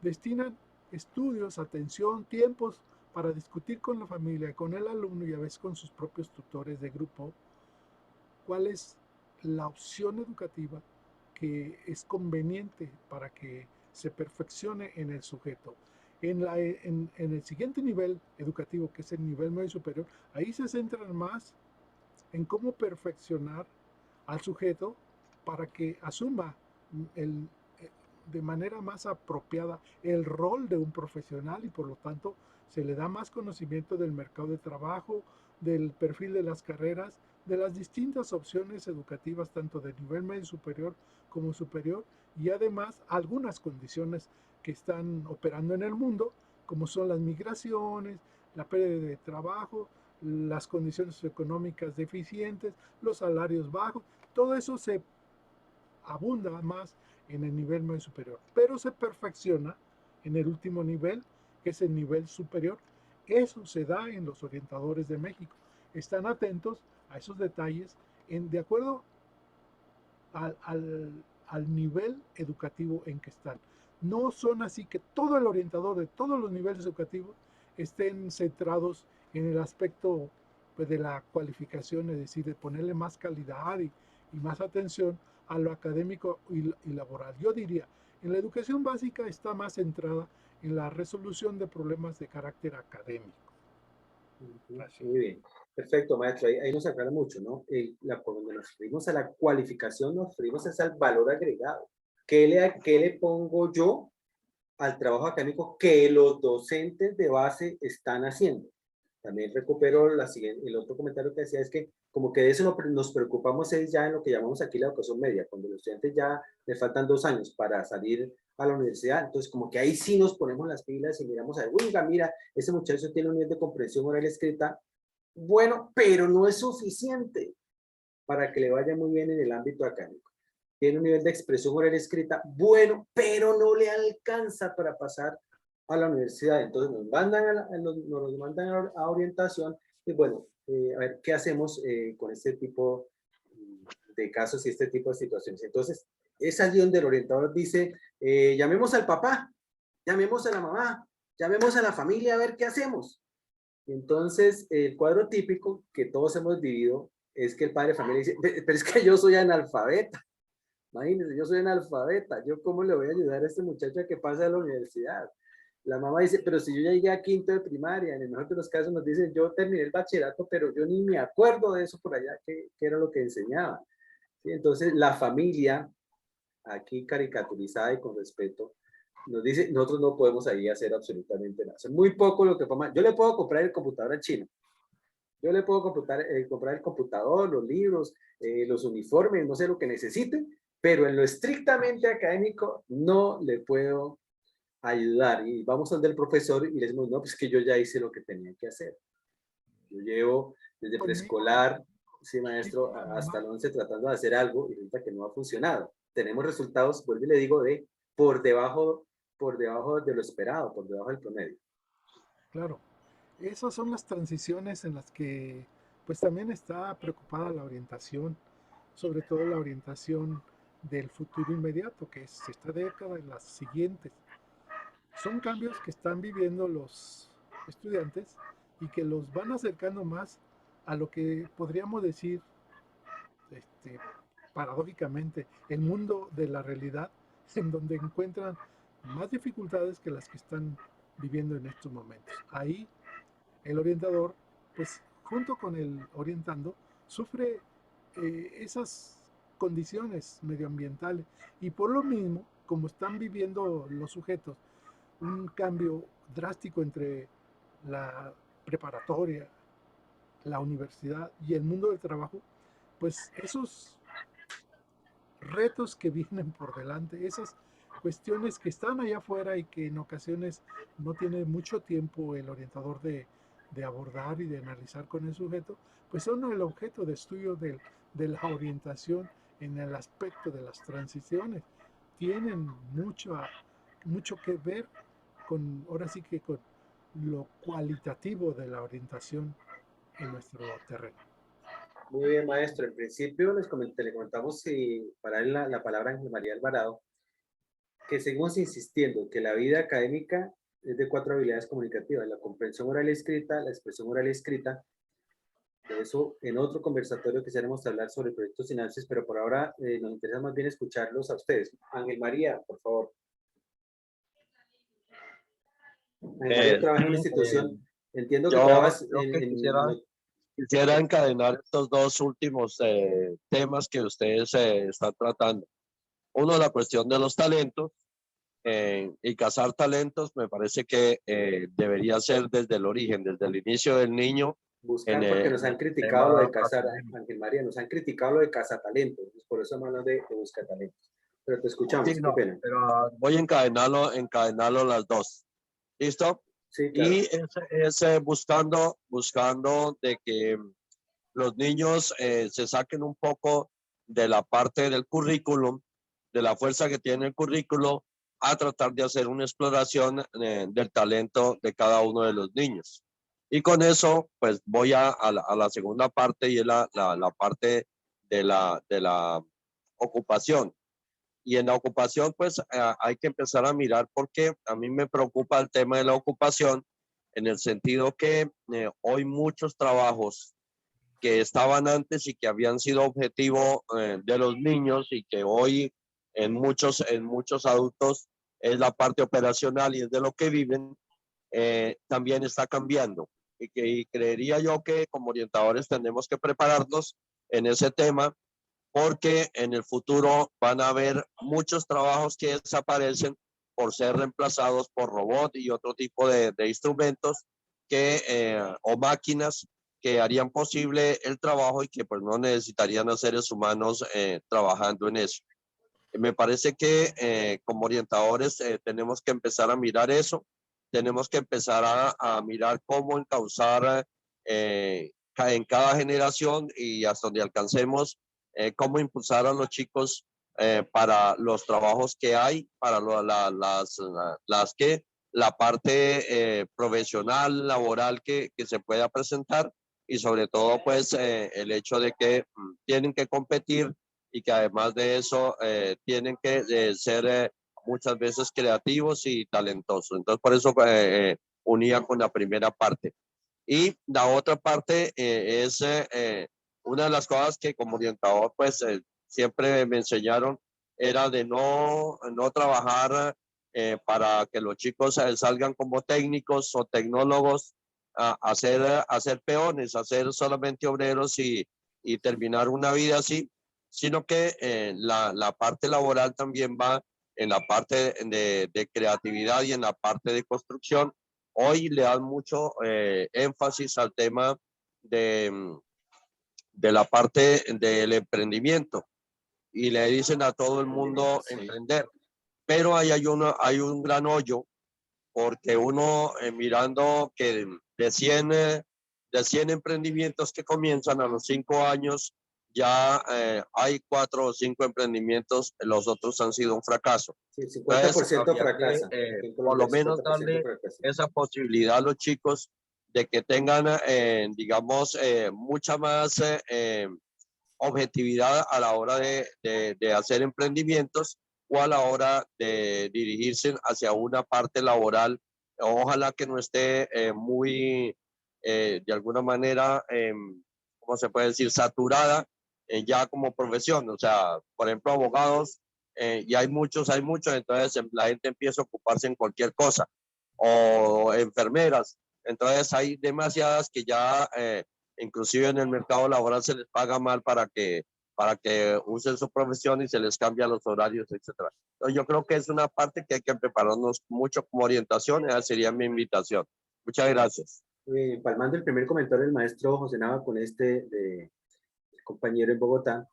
destinan estudios, atención, tiempos para discutir con la familia, con el alumno y a veces con sus propios tutores de grupo, cuál es la opción educativa que es conveniente para que se perfeccione en el sujeto. En el siguiente nivel educativo, que es el nivel medio superior, ahí se centran más en cómo perfeccionar al sujeto para que asuma el, de manera más apropiada el rol de un profesional y por lo tanto se le da más conocimiento del mercado de trabajo, del perfil de las carreras, de las distintas opciones educativas tanto de nivel medio superior como superior y además algunas condiciones que están operando en el mundo como son las migraciones, la pérdida de trabajo, las condiciones económicas deficientes, los salarios bajos, todo eso se abunda más en el nivel medio superior, pero se perfecciona en el último nivel, que es el nivel superior. Eso se da en los orientadores de México. Están atentos a esos detalles de acuerdo al nivel educativo en que están. No son así que todo el orientador de todos los niveles educativos estén centrados en el aspecto pues, de la cualificación, es decir, de ponerle más calidad y más atención a lo académico y laboral. Yo diría, en la educación básica está más centrada en la resolución de problemas de carácter académico.
Muy bien, perfecto, maestro. Ahí nos aclara mucho, ¿no? Cuando nos referimos a la cualificación, nos referimos es al valor agregado. ¿Qué le pongo yo al trabajo académico que los docentes de base están haciendo? También recupero el otro comentario que decía es que como que de eso nos preocupamos es ya en lo que llamamos aquí la educación media, cuando los estudiantes ya le faltan 2 años para salir a la universidad, entonces como que ahí sí nos ponemos las pilas y miramos a ver, oiga, mira, ese muchacho tiene un nivel de comprensión oral y escrita bueno, pero no es suficiente para que le vaya muy bien en el ámbito académico. Tiene un nivel de expresión oral y escrita bueno, pero no le alcanza para pasar a la universidad. Entonces nos mandan a orientación y bueno, a ver qué hacemos con este tipo de casos y este tipo de situaciones. Entonces, es allí donde el orientador dice, llamemos al papá, llamemos a la mamá, llamemos a la familia a ver qué hacemos. Entonces, el cuadro típico que todos hemos vivido es que el padre de familia dice, pero es que yo soy analfabeta. Imagínense, yo soy analfabeta. ¿Yo cómo le voy a ayudar a este muchacho a que pase a la universidad? La mamá dice, pero si yo ya llegué a quinto de primaria, en el mejor de los casos nos dicen, yo terminé el bachillerato, pero yo ni me acuerdo de eso por allá, que era lo que enseñaba. ¿Sí? Entonces, la familia, aquí caricaturizada y con respeto, nos dice, nosotros no podemos ahí hacer absolutamente nada. Es muy poco lo que podemos. Yo le puedo comprar el computador al chino. Yo le puedo comprar el computador, los libros, los uniformes, no sé lo que necesite, pero en lo estrictamente académico no le puedo ayudar. Y vamos donde el profesor y le decimos, no, pues que yo ya hice lo que tenía que hacer. Yo llevo desde preescolar, sí, maestro, hasta el 11 tratando de hacer algo y resulta que no ha funcionado. Tenemos resultados, vuelvo y le digo, de por debajo de lo esperado, por debajo del promedio.
Claro, esas son las transiciones en las que pues también está preocupada la orientación, sobre todo la orientación del futuro inmediato, que es esta década y las siguientes. Son cambios que están viviendo los estudiantes y que los van acercando más a lo que podríamos decir, paradójicamente, el mundo de la realidad, en donde encuentran más dificultades que las que están viviendo en estos momentos. Ahí el orientador, pues junto con el orientando, sufre esas condiciones medioambientales y por lo mismo, como están viviendo los sujetos un cambio drástico entre la preparatoria, la universidad y el mundo del trabajo, pues esos retos que vienen por delante, esas cuestiones que están allá afuera y que en ocasiones no tiene mucho tiempo el orientador de abordar y de analizar con el sujeto, pues son el objeto de estudio de la orientación en el aspecto de las transiciones. Tienen mucho que ver con, ahora sí que con lo cualitativo de la orientación en nuestro terreno.
Muy bien, maestro. En principio le comentamos para él la palabra a Ángel María Alvarado, que seguimos insistiendo que la vida académica es de 4 habilidades comunicativas: la comprensión oral y escrita, la expresión oral y escrita. De eso en otro conversatorio quisiéramos hablar sobre proyectos sinapsis, pero por ahora nos interesa más bien escucharlos a ustedes. Ángel María, por favor. Ángel María trabaja en una
Sí,
institución. Entiendo que
yo,
trabajas
yo que quisiera encadenar estos dos últimos temas que ustedes están tratando. Uno, la cuestión de los talentos y cazar talentos, me parece que debería ser desde el origen, desde el inicio del niño.
buscar, porque nos
En
han
el
criticado lo
tema
de cazar,
académico.
Ángel María, nos han criticado lo de cazatalentos, por eso hablamos de buscar talentos. Pero te
Sí,
escuchamos, qué
no,
pena.
pero voy a encadenarlo las dos. ¿Listo?
Sí, claro.
Y es buscando de que los niños se saquen un poco de la parte del currículum, de la fuerza que tiene el currículo, a tratar de hacer una exploración del talento de cada uno de los niños. Y con eso, pues voy a la segunda parte, y es la parte de la ocupación. Y en la ocupación, pues hay que empezar a mirar, porque a mí me preocupa el tema de la ocupación, en el sentido que hoy muchos trabajos que estaban antes y que habían sido objetivo de los niños, y que hoy en muchos adultos es la parte operacional y es de lo que viven, también está cambiando. Y creería yo que como orientadores tenemos que prepararnos en ese tema, porque en el futuro van a haber muchos trabajos que desaparecen por ser reemplazados por robots y otro tipo de instrumentos o máquinas que harían posible el trabajo, y que pues no necesitarían a seres humanos trabajando en eso. Me parece que como orientadores tenemos que empezar a mirar eso, tenemos que empezar a mirar cómo encauzar en cada generación, y hasta donde alcancemos, cómo impulsar a los chicos para los trabajos que hay, para la parte profesional, laboral que se pueda presentar, y sobre todo pues el hecho de que tienen que competir, y que además de eso tienen que ser muchas veces creativos y talentosos. Entonces, por eso unía con la primera parte. Y la otra parte es una de las cosas que como orientador, pues siempre me enseñaron, era de no trabajar para que los chicos salgan como técnicos o tecnólogos, a ser peones, a ser solamente obreros, y terminar una vida así, sino que la parte laboral también va en la parte de creatividad y en la parte de construcción. Hoy le dan mucho énfasis al tema de, de la parte del emprendimiento, y le dicen a todo el mundo emprender, pero ahí hay un gran hoyo, porque uno mirando que de 100 emprendimientos que comienzan a los 5 años, ya hay 4 o 5 emprendimientos, los otros han sido un fracaso.
Sí, el
Entonces,
50%
habría que
fracasa. Aquí en
por
Colombia
lo
el
menos
50%
darle
fracasa.
esa posibilidad a los chicos de que tengan, digamos, mucha más objetividad a la hora de hacer emprendimientos, o a la hora de dirigirse hacia una parte laboral. Ojalá que no esté muy, de alguna manera, ¿cómo se puede decir?, saturada ya como profesión. O sea, por ejemplo, abogados, y hay muchos, entonces la gente empieza a ocuparse en cualquier cosa, o enfermeras. Entonces hay demasiadas que ya inclusive en el mercado laboral se les paga mal para que usen su profesión, y se les cambia los horarios, etcétera. Entonces, yo creo que es una parte que hay que prepararnos mucho como orientación. Esa sería mi invitación. Muchas gracias.
Palmando el primer comentario del maestro José Nava con el compañero en Bogotá,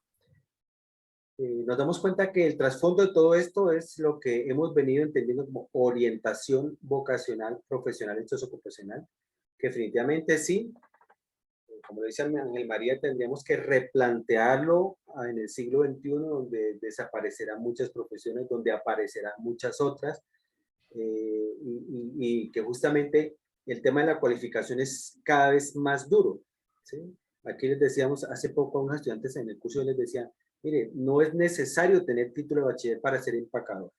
nos damos cuenta que el trasfondo de todo esto es lo que hemos venido entendiendo como orientación vocacional, profesional y socioprofesional, que definitivamente sí, como dice Ángel María, tendríamos que replantearlo en el siglo XXI, donde desaparecerán muchas profesiones, donde aparecerán muchas otras, y que justamente el tema de la cualificación es cada vez más duro, ¿sí? Aquí les decíamos hace poco a unos estudiantes en el curso, yo les decía, mire, no es necesario tener título de bachiller para ser empacador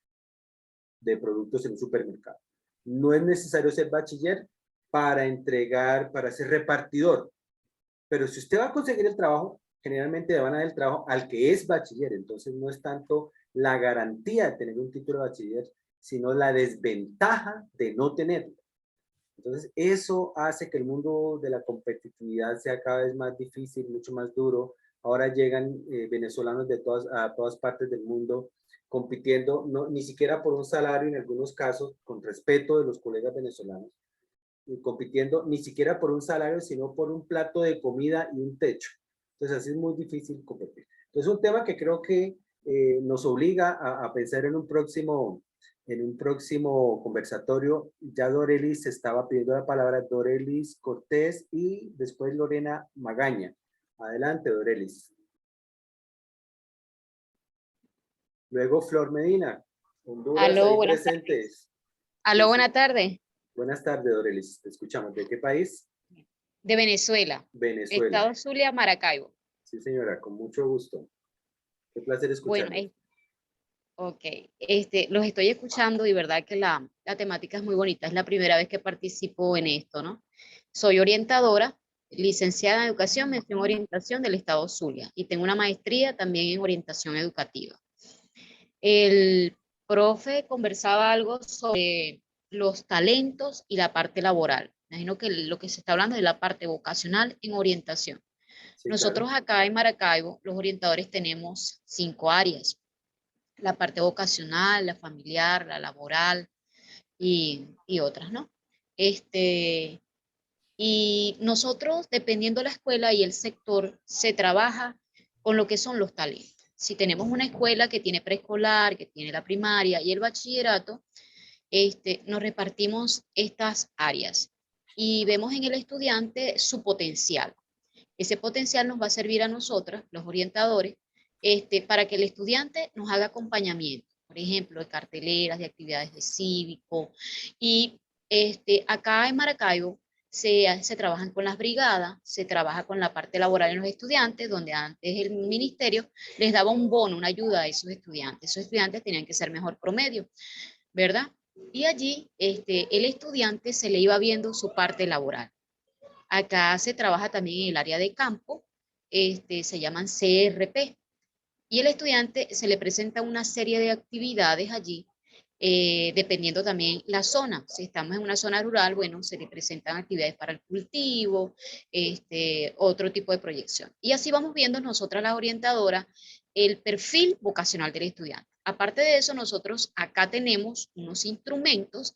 de productos en un supermercado. No es necesario ser bachiller para entregar, para ser repartidor. Pero si usted va a conseguir el trabajo, generalmente le van a dar el trabajo al que es bachiller. Entonces no es tanto la garantía de tener un título de bachiller, sino la desventaja de no tenerlo. Entonces eso hace que el mundo de la competitividad sea cada vez más difícil, mucho más duro. Ahora llegan venezolanos de a todas partes del mundo compitiendo, no, ni siquiera por un salario en algunos casos, con respeto de los colegas venezolanos, compitiendo ni siquiera por un salario, sino por un plato de comida y un techo. Entonces así es muy difícil competir. Entonces es un tema que creo que nos obliga a pensar en un próximo conversatorio. Ya Dorelis estaba pidiendo la palabra, Dorelis Cortés y después Lorena Magaña. Adelante, Dorelis. Luego Flor Medina, Honduras,
Aló,
ahí
buenas
presentes.
Aló, buenas tardes.
Buenas tardes, Dorelis. Te escuchamos. ¿De qué país?
De Venezuela,
Venezuela.
Estado Zulia, Maracaibo.
Sí, señora, con mucho gusto. Qué placer
Bueno,
escucharlos.
ok, los estoy escuchando y verdad que la temática es muy bonita. Es la primera vez que participo en esto, ¿no? Soy orientadora, licenciada en Educación, mención orientación del Estado Zulia y tengo una maestría también en orientación educativa. El profe conversaba algo sobre los talentos y la parte laboral. Imagino que lo que se está hablando es la parte vocacional en orientación.
Sí,
Nosotros
claro.
acá en Maracaibo, los orientadores tenemos 5 áreas. La parte vocacional, la familiar, la laboral y otras, ¿no? Y nosotros, dependiendo de la escuela y el sector, se trabaja con lo que son los talentos. Si tenemos una escuela que tiene preescolar, que tiene la primaria y el bachillerato, nos repartimos estas áreas y vemos en el estudiante su potencial. Ese potencial nos va a servir a nosotros, los orientadores, para que el estudiante nos haga acompañamiento, por ejemplo, de carteleras, de actividades de cívico. Y acá en Maracaibo se trabajan con las brigadas, se trabaja con la parte laboral en los estudiantes, donde antes el ministerio les daba un bono, una ayuda a esos estudiantes. Esos estudiantes tenían que ser mejor promedio, ¿verdad? Y allí el estudiante se le iba viendo su parte laboral. Acá se trabaja también en el área de campo, se llaman CRP, y el estudiante se le presenta una serie de actividades allí, dependiendo también la zona. Si estamos en una zona rural, bueno, se le presentan actividades para el cultivo, otro tipo de proyección. Y así vamos viendo nosotras las orientadoras el perfil vocacional del estudiante. Aparte de eso, nosotros acá tenemos unos instrumentos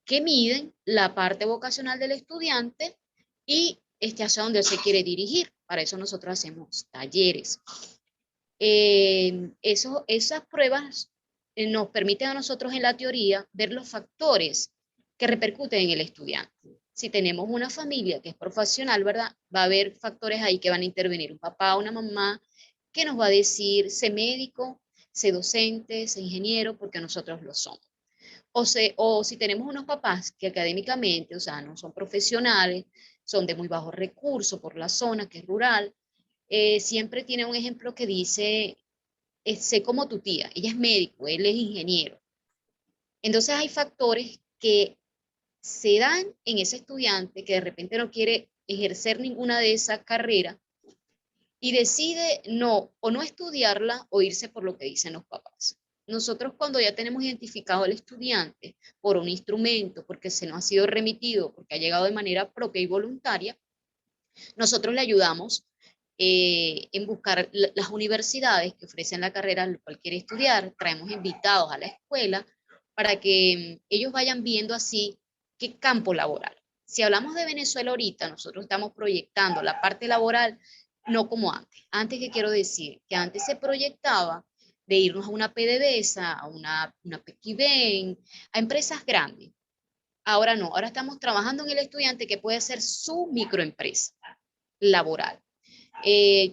que miden la parte vocacional del estudiante y hacia dónde se quiere dirigir. Para eso nosotros hacemos talleres. Esas pruebas nos permiten a nosotros en la teoría ver los factores que repercuten en el estudiante. Si tenemos una familia que es profesional, ¿verdad? Va a haber factores ahí que van a intervenir, un papá, una mamá, que nos va a decir, sé médico, sé docente, sé ingeniero, porque nosotros lo somos. O si tenemos unos papás que académicamente, o sea, no son profesionales, son de muy bajos recursos por la zona que es rural, siempre tiene un ejemplo que dice, sé como tu tía, ella es médico, él es ingeniero. Entonces hay factores que se dan en ese estudiante que de repente no quiere ejercer ninguna de esas carreras y decide no, o no estudiarla o irse por lo que dicen los papás. Nosotros cuando ya tenemos identificado al estudiante por un instrumento, porque se nos ha sido remitido, porque ha llegado de manera propia y voluntaria, nosotros le ayudamos en buscar las universidades que ofrecen la carrera al cual quiere estudiar, traemos invitados a la escuela para que ellos vayan viendo así qué campo laboral. Si hablamos de Venezuela ahorita, nosotros estamos proyectando la parte laboral no como antes. Antes, ¿qué quiero decir? Que antes se proyectaba de irnos a una PDVSA, a una Pequiven, a empresas grandes. Ahora no, ahora estamos trabajando en el estudiante que puede ser su microempresa laboral.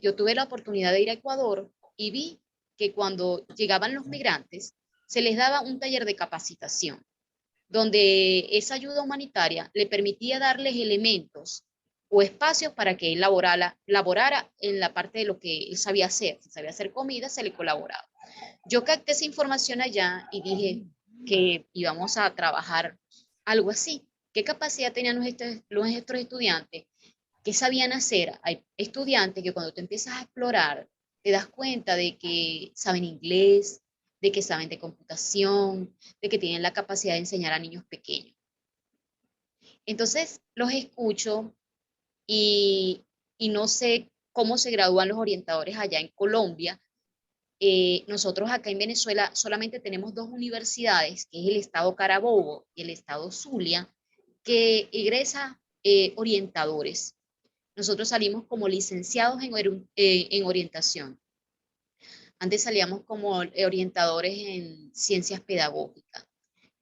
Yo tuve la oportunidad de ir a Ecuador y vi que cuando llegaban los migrantes se les daba un taller de capacitación donde esa ayuda humanitaria le permitía darles elementos o espacios para que él laborara en la parte de lo que él sabía hacer. Si sabía hacer comida, se le colaboraba. Yo capté esa información allá y dije que íbamos a trabajar algo así. ¿Qué capacidad tenían nuestros estudiantes? ¿Qué sabían hacer? Hay estudiantes que cuando tú empiezas a explorar, te das cuenta de que saben inglés, de que saben de computación, de que tienen la capacidad de enseñar a niños pequeños. Entonces, los escucho y, y no sé cómo se gradúan los orientadores allá en Colombia. Nosotros acá en Venezuela solamente tenemos dos universidades, que es el estado Carabobo y el estado Zulia, que egresa orientadores. Nosotros salimos como licenciados en orientación. Antes salíamos como orientadores en ciencias pedagógicas.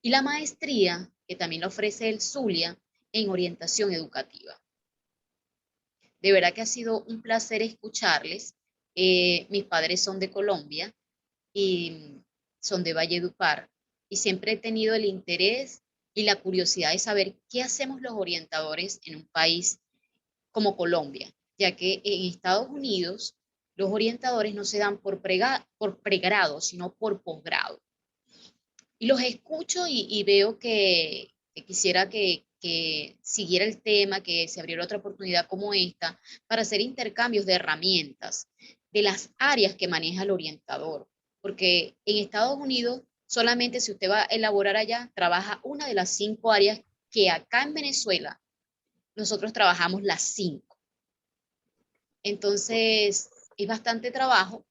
Y la maestría, que también la ofrece el Zulia, en orientación educativa. De verdad que ha sido un placer escucharles. Mis padres son de Colombia y son de Valledupar. Y siempre he tenido el interés y la curiosidad de saber qué hacemos los orientadores en un país como Colombia, ya que en Estados Unidos los orientadores no se dan por pregrado, sino por posgrado. Y los escucho y veo que quisiera que siguiera el tema, que se abriera otra oportunidad como esta, para hacer intercambios de herramientas, de las áreas que maneja el orientador. Porque en Estados Unidos, solamente si usted va a elaborar allá, trabaja una de las 5 áreas que acá en Venezuela nosotros trabajamos las 5. Entonces, es bastante trabajo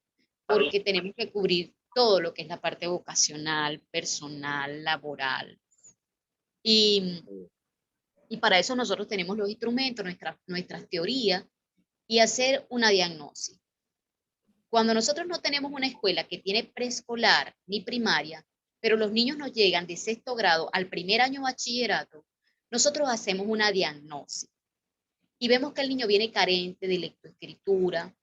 porque tenemos que cubrir todo lo que es la parte vocacional, personal, laboral. Y para eso nosotros tenemos los instrumentos, nuestras teorías y hacer una diagnosis. Cuando nosotros no tenemos una escuela que tiene preescolar ni primaria, pero los niños nos llegan de 6º grado al primer año bachillerato, nosotros hacemos una diagnosis y vemos que el niño viene carente de lectoescritura,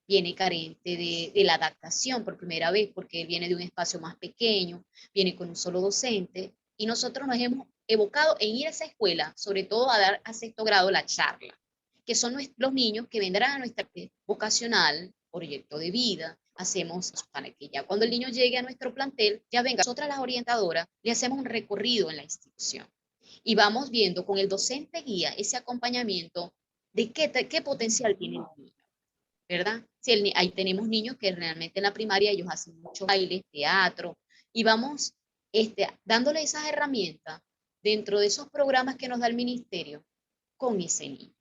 viene carente de la adaptación por primera vez porque él viene de un espacio más pequeño, viene con un solo docente y nosotros nos hemos evocado en ir a esa escuela, sobre todo a dar a 6º grado la charla, que son los niños que vendrán a nuestra vocacional, proyecto de vida. Hacemos para que ya cuando el niño llegue a nuestro plantel, ya venga nosotras las orientadoras, le hacemos un recorrido en la institución y vamos viendo con el docente guía ese acompañamiento de qué potencial tiene el niño, ¿verdad? Si ahí tenemos niños que realmente en la primaria ellos hacen mucho baile, teatro, y vamos dándole esas herramientas dentro de esos programas que nos da el ministerio con ese niño.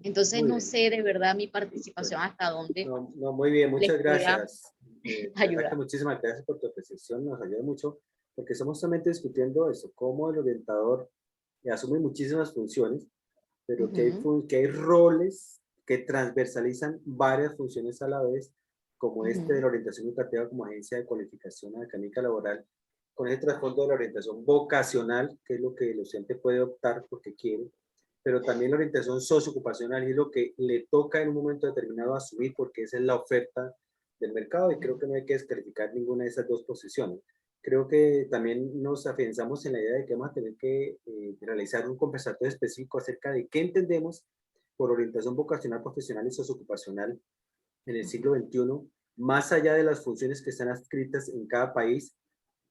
Entonces
Muy
no
bien.
sé de verdad mi participación hasta dónde
No, muy bien, muchas
les pueda
gracias. De verdad que
ayudar.
muchísimas gracias por tu apreciación, nos ayuda mucho, porque estamos solamente discutiendo eso, cómo el orientador asume muchísimas funciones, pero que hay roles que transversalizan varias funciones a la vez, como este de la orientación educativa como agencia de cualificación académica laboral, con ese trasfondo de la orientación vocacional, que es lo que el docente puede optar porque quiere, pero también la orientación socioocupacional y es lo que le toca en un momento determinado asumir porque esa es la oferta del mercado y creo que no hay que descalificar ninguna de esas dos posiciones. Creo que también nos afianzamos en la idea de que vamos a tener que realizar un conversatorio específico acerca de qué entendemos por orientación vocacional, profesional y socioocupacional en el siglo XXI, más allá de las funciones que están adscritas en cada país,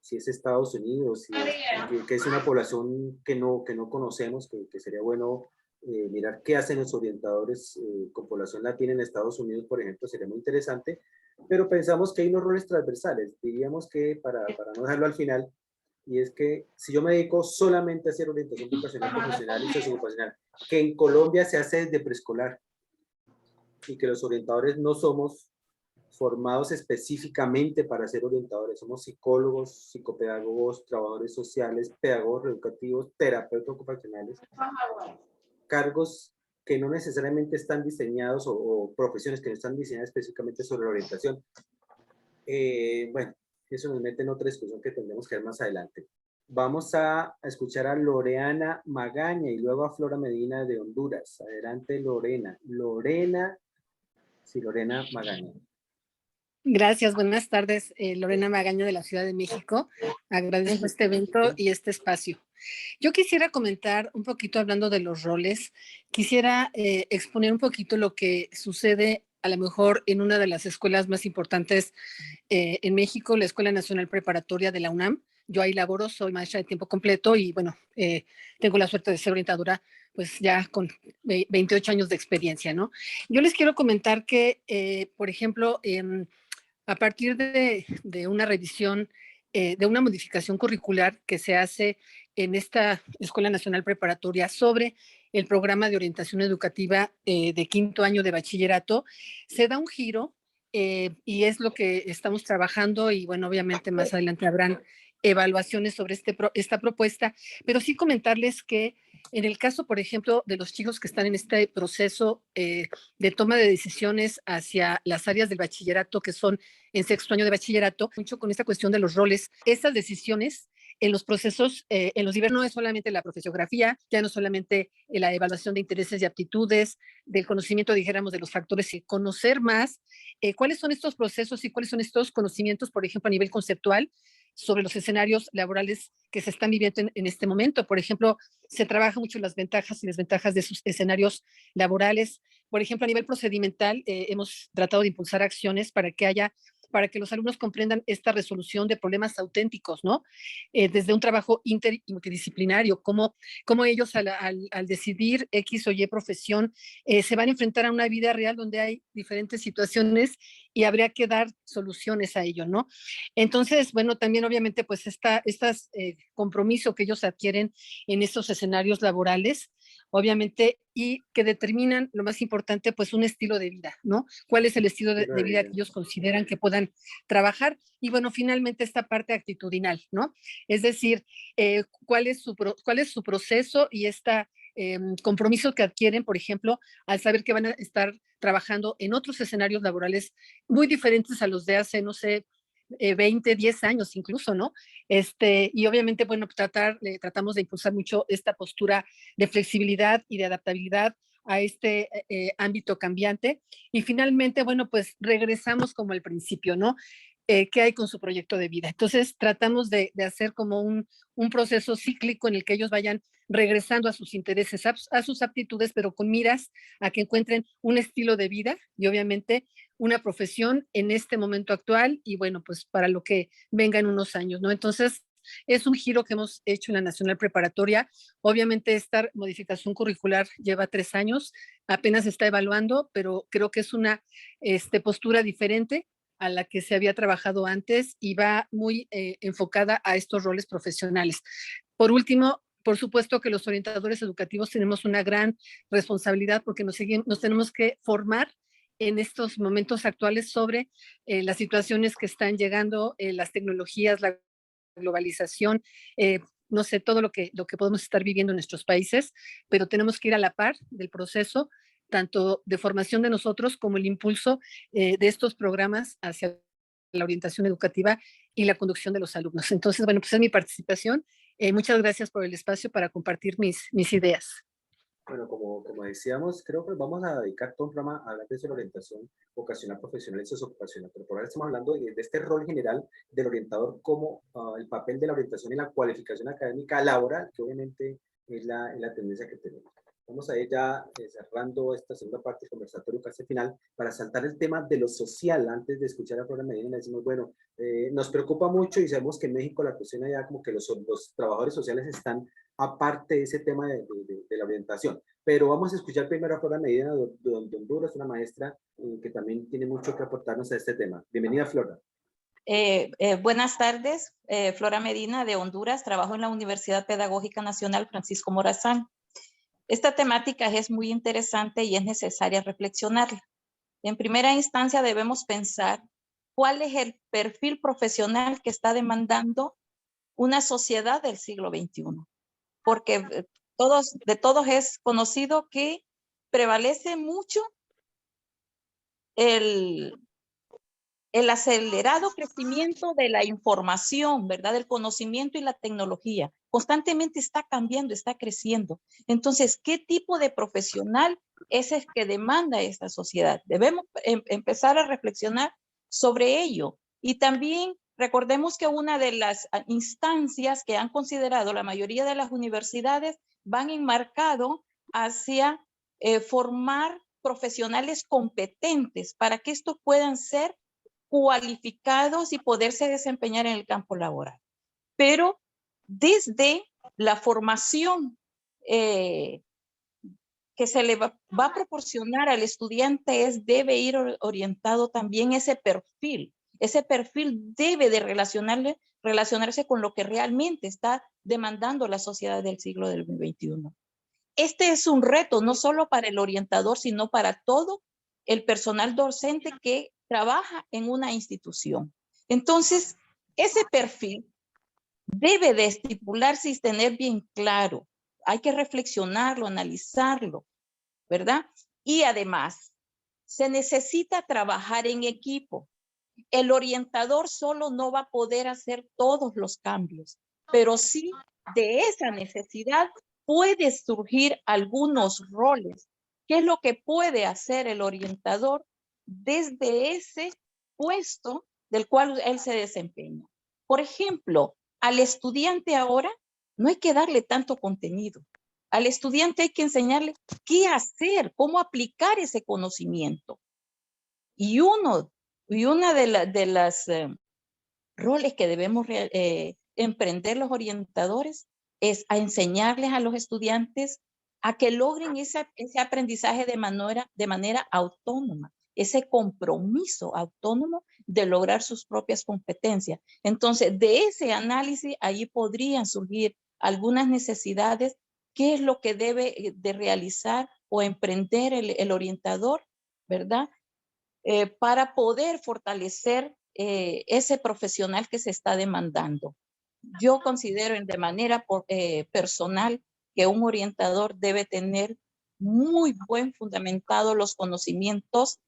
si es Estados Unidos, si es, que es una población que no conocemos, que sería bueno mirar qué hacen los orientadores con población latina en Estados Unidos, por ejemplo, sería muy interesante, pero pensamos que hay unos roles transversales, diríamos que para no dejarlo al final, y es que si yo me dedico solamente a hacer orientación vocacional, profesional y socioocupacional, que en Colombia se hace desde preescolar, y que los orientadores no somos formados específicamente para ser orientadores, somos psicólogos, psicopedagogos, trabajadores sociales, pedagogos educativos, terapeutas ocupacionales, cargos que no necesariamente están diseñados o profesiones que no están diseñadas específicamente sobre la orientación. Bueno, eso nos mete en otra discusión que tendremos que ver más adelante. Vamos a escuchar a Loreana Magaña y luego a Flora Medina de Honduras. Adelante, Lorena. Lorena Magaña.
Gracias, buenas tardes. Lorena Magaña de la Ciudad de México. Agradezco este evento y este espacio. Yo quisiera comentar un poquito hablando de los roles. Quisiera exponer un poquito lo que sucede a lo mejor en una de las escuelas más importantes en México, la Escuela Nacional Preparatoria de la UNAM. Yo ahí laboro, soy maestra de tiempo completo y bueno, tengo la suerte de ser orientadora pues ya con 28 años de experiencia, ¿no? Yo les quiero comentar que, por ejemplo, a partir de una revisión, de una modificación curricular que se hace en esta Escuela Nacional Preparatoria sobre el programa de orientación educativa de quinto año de bachillerato, se da un giro y es lo que estamos trabajando y bueno, obviamente más adelante habrán evaluaciones sobre esta propuesta, pero sí comentarles que en el caso, por ejemplo, de los chicos que están en este proceso de toma de decisiones hacia las áreas del bachillerato que son en sexto año de bachillerato, mucho con esta cuestión de los roles, estas decisiones en los procesos, en los diversos, no es solamente la profesiografía, ya no solamente la evaluación de intereses y aptitudes, del conocimiento, dijéramos, de los factores, y conocer más cuáles son estos procesos y cuáles son estos conocimientos, por ejemplo, a nivel conceptual, sobre los escenarios laborales que se están viviendo en este momento. Por ejemplo, se trabaja mucho las ventajas y desventajas de sus escenarios laborales. Por ejemplo, a nivel procedimental, hemos tratado de impulsar acciones para que los alumnos comprendan esta resolución de problemas auténticos, ¿no? Desde un trabajo inter y multidisciplinario, cómo ellos al decidir X o Y profesión se van a enfrentar a una vida real donde hay diferentes situaciones y habría que dar soluciones a ello, ¿no? Entonces, bueno, también obviamente pues estas compromiso que ellos adquieren en estos escenarios laborales, obviamente, y que determinan, lo más importante, pues un estilo de vida, ¿no? ¿Cuál es el estilo de vida que ellos consideran que puedan trabajar? Y bueno, finalmente esta parte actitudinal, ¿no? Es decir, ¿cuál es su proceso y este compromiso que adquieren, por ejemplo, al saber que van a estar trabajando en otros escenarios laborales muy diferentes a los de hace, no sé, 20, 10 años incluso, ¿no? Y obviamente, bueno, tratamos de impulsar mucho esta postura de flexibilidad y de adaptabilidad a este ámbito cambiante. Y finalmente, bueno, pues regresamos como al principio, ¿no? ¿Qué hay con su proyecto de vida? Entonces, tratamos de hacer como un proceso cíclico en el que ellos vayan regresando a sus intereses, a sus aptitudes, pero con miras a que encuentren un estilo de vida y obviamente una profesión en este momento actual y bueno, pues para lo que venga en unos años, ¿no? Entonces, es un giro que hemos hecho en la Nacional Preparatoria. Obviamente esta modificación curricular lleva 3 años, apenas se está evaluando, pero creo que es una postura diferente a la que se había trabajado antes y va muy enfocada a estos roles profesionales. Por último, por supuesto que los orientadores educativos tenemos una gran responsabilidad porque nos tenemos que formar en estos momentos actuales sobre las situaciones que están llegando, las tecnologías, la globalización, no sé, todo lo que podemos estar viviendo en nuestros países, pero tenemos que ir a la par del proceso, tanto de formación de nosotros como el impulso de estos programas hacia la orientación educativa y la conducción de los alumnos. Entonces, bueno, pues es mi participación. Muchas gracias por el espacio para compartir mis ideas.
Bueno, como decíamos, creo que vamos a dedicar todo un programa a hablar de la orientación vocacional, profesional y sociocupacional, pero por ahora estamos hablando de este rol general del orientador como el papel de la orientación en la cualificación académica laboral, que obviamente es la tendencia que tenemos. Vamos a ir ya cerrando esta segunda parte del conversatorio casi final para saltar el tema de lo social. Antes de escuchar a Flora Medina, le decimos, bueno, nos preocupa mucho y sabemos que en México la cuestión allá como que los trabajadores sociales están aparte de ese tema de la orientación. Pero vamos a escuchar primero a Flora Medina de Honduras, una maestra que también tiene mucho que aportarnos a este tema. Bienvenida, Flora.
Buenas tardes, Flora Medina de Honduras, trabajo en la Universidad Pedagógica Nacional Francisco Morazán. Esta temática es muy interesante y es necesaria reflexionarla. En primera instancia debemos pensar cuál es el perfil profesional que está demandando una sociedad del siglo XXI. Porque de todos es conocido que prevalece mucho el acelerado crecimiento de la información, ¿verdad? Del conocimiento y la tecnología. Constantemente está cambiando, está creciendo. Entonces, ¿qué tipo de profesional es el que demanda esta sociedad? Debemos empezar a reflexionar sobre ello. Y también recordemos que una de las instancias que han considerado la mayoría de las universidades van enmarcado hacia formar profesionales competentes para que estos puedan ser cualificados y poderse desempeñar en el campo laboral. Pero desde la formación que se le va a proporcionar al estudiante debe ir orientado también ese perfil. Ese perfil debe de relacionarse con lo que realmente está demandando la sociedad del siglo del XXI. Este es un reto no solo para el orientador, sino para todo el personal docente que trabaja en una institución. Entonces, ese perfil debe de estipularse y tener bien claro. Hay que reflexionarlo, analizarlo, ¿verdad? Y además, se necesita trabajar en equipo. El orientador solo no va a poder hacer todos los cambios, pero sí de esa necesidad puede surgir algunos roles. ¿Qué es lo que puede hacer el orientador desde ese puesto del cual él se desempeña? Por ejemplo, al estudiante ahora no hay que darle tanto contenido. Al estudiante hay que enseñarle qué hacer, cómo aplicar ese conocimiento. Y una de las roles que debemos emprender los orientadores es a enseñarles a los estudiantes a que logren ese aprendizaje de manera autónoma, ese compromiso autónomo de lograr sus propias competencias. Entonces, de ese análisis, allí podrían surgir algunas necesidades. ¿Qué es lo que debe de realizar o emprender el orientador, verdad? Para poder fortalecer ese profesional que se está demandando. Yo considero de manera personal que un orientador debe tener muy buen fundamentado los conocimientos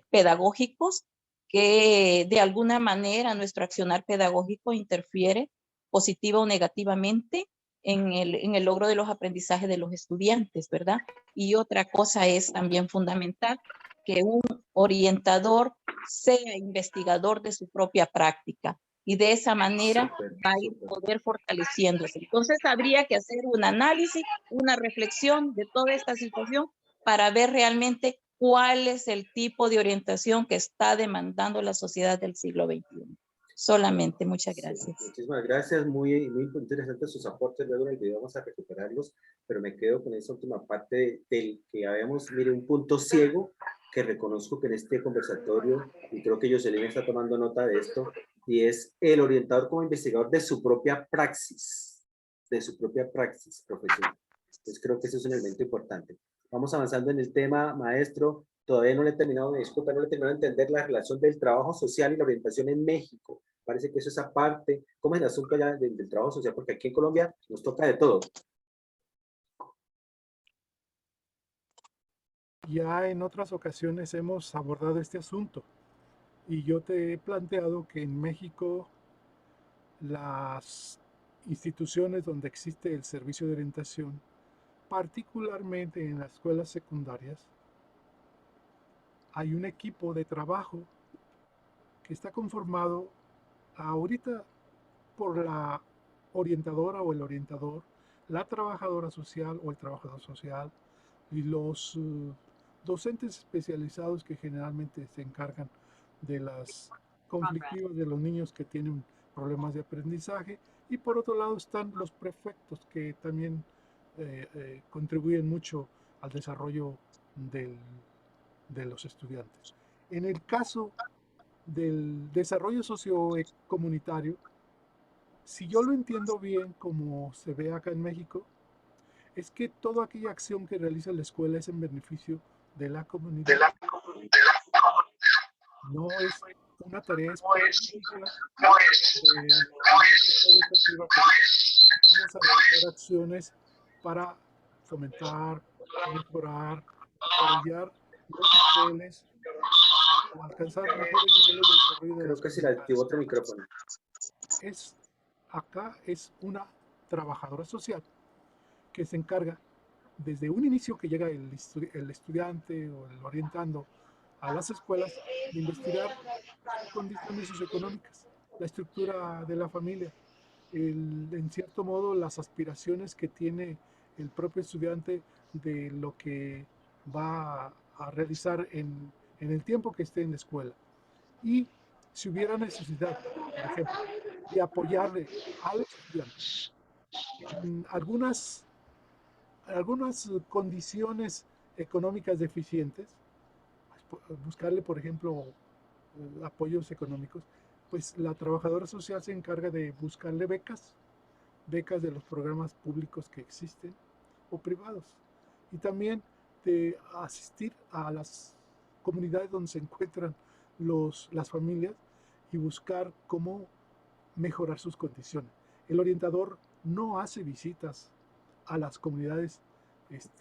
pedagógicos que de alguna manera nuestro accionar pedagógico interfiere positiva o negativamente en el logro de los aprendizajes de los estudiantes, ¿verdad? Y otra cosa es también fundamental que un orientador sea investigador de su propia práctica y de esa manera va a ir poder fortaleciéndose. Entonces habría que hacer un análisis, una reflexión de toda esta situación para ver realmente cuál es el tipo de orientación que está demandando la sociedad del siglo XXI. Solamente, muchas gracias.
Sí, muchísimas gracias, muy interesantes sus aportes, luego en el video vamos a recuperarlos, pero me quedo con esa última parte del que habíamos, mire, un punto ciego que reconozco que en este conversatorio, y creo que Jocelyn está tomando nota de esto, y es el orientador como investigador de su propia praxis profesional. Entonces creo que eso es un elemento importante. Vamos avanzando en el tema, maestro. Todavía no le he terminado de disculpar, no le he terminado de entender la relación del trabajo social y la orientación en México. Parece que eso es aparte. ¿Cómo es el asunto allá del trabajo social? Porque aquí en Colombia nos toca de todo.
Ya en otras ocasiones hemos abordado este asunto y yo te he planteado que en México las instituciones donde existe el servicio de orientación, particularmente en las escuelas secundarias, hay un equipo de trabajo que está conformado ahorita por la orientadora o el orientador, la trabajadora social o el trabajador social y los docentes especializados que generalmente se encargan de las conflictivas de los niños que tienen problemas de aprendizaje, y por otro lado están los prefectos que también contribuyen mucho al desarrollo de los estudiantes. En el caso del desarrollo sociocomunitario, si yo lo entiendo bien como se ve acá en México, es que toda aquella acción que realiza la escuela es en beneficio de la comunidad. No es una tarea específica educativa que vamos a realizar acciones para fomentar, mejorar, desarrollar los niveles o alcanzar mejores niveles de desarrollo de
Creo que si le activo otro micrófono.
Acá es una trabajadora social que se encarga desde un inicio que llega el estudiante o el orientando a las escuelas de investigar condiciones socioeconómicas, la estructura de la familia, en cierto modo las aspiraciones que tiene el propio estudiante de lo que va a realizar en el tiempo que esté en la escuela. Y si hubiera necesidad, por ejemplo, de apoyarle al estudiante en algunas condiciones económicas deficientes, buscarle, por ejemplo, apoyos económicos, pues la trabajadora social se encarga de buscarle becas de los programas públicos que existen o privados, y también de asistir a las comunidades donde se encuentran las familias y buscar cómo mejorar sus condiciones. El orientador no hace visitas a las comunidades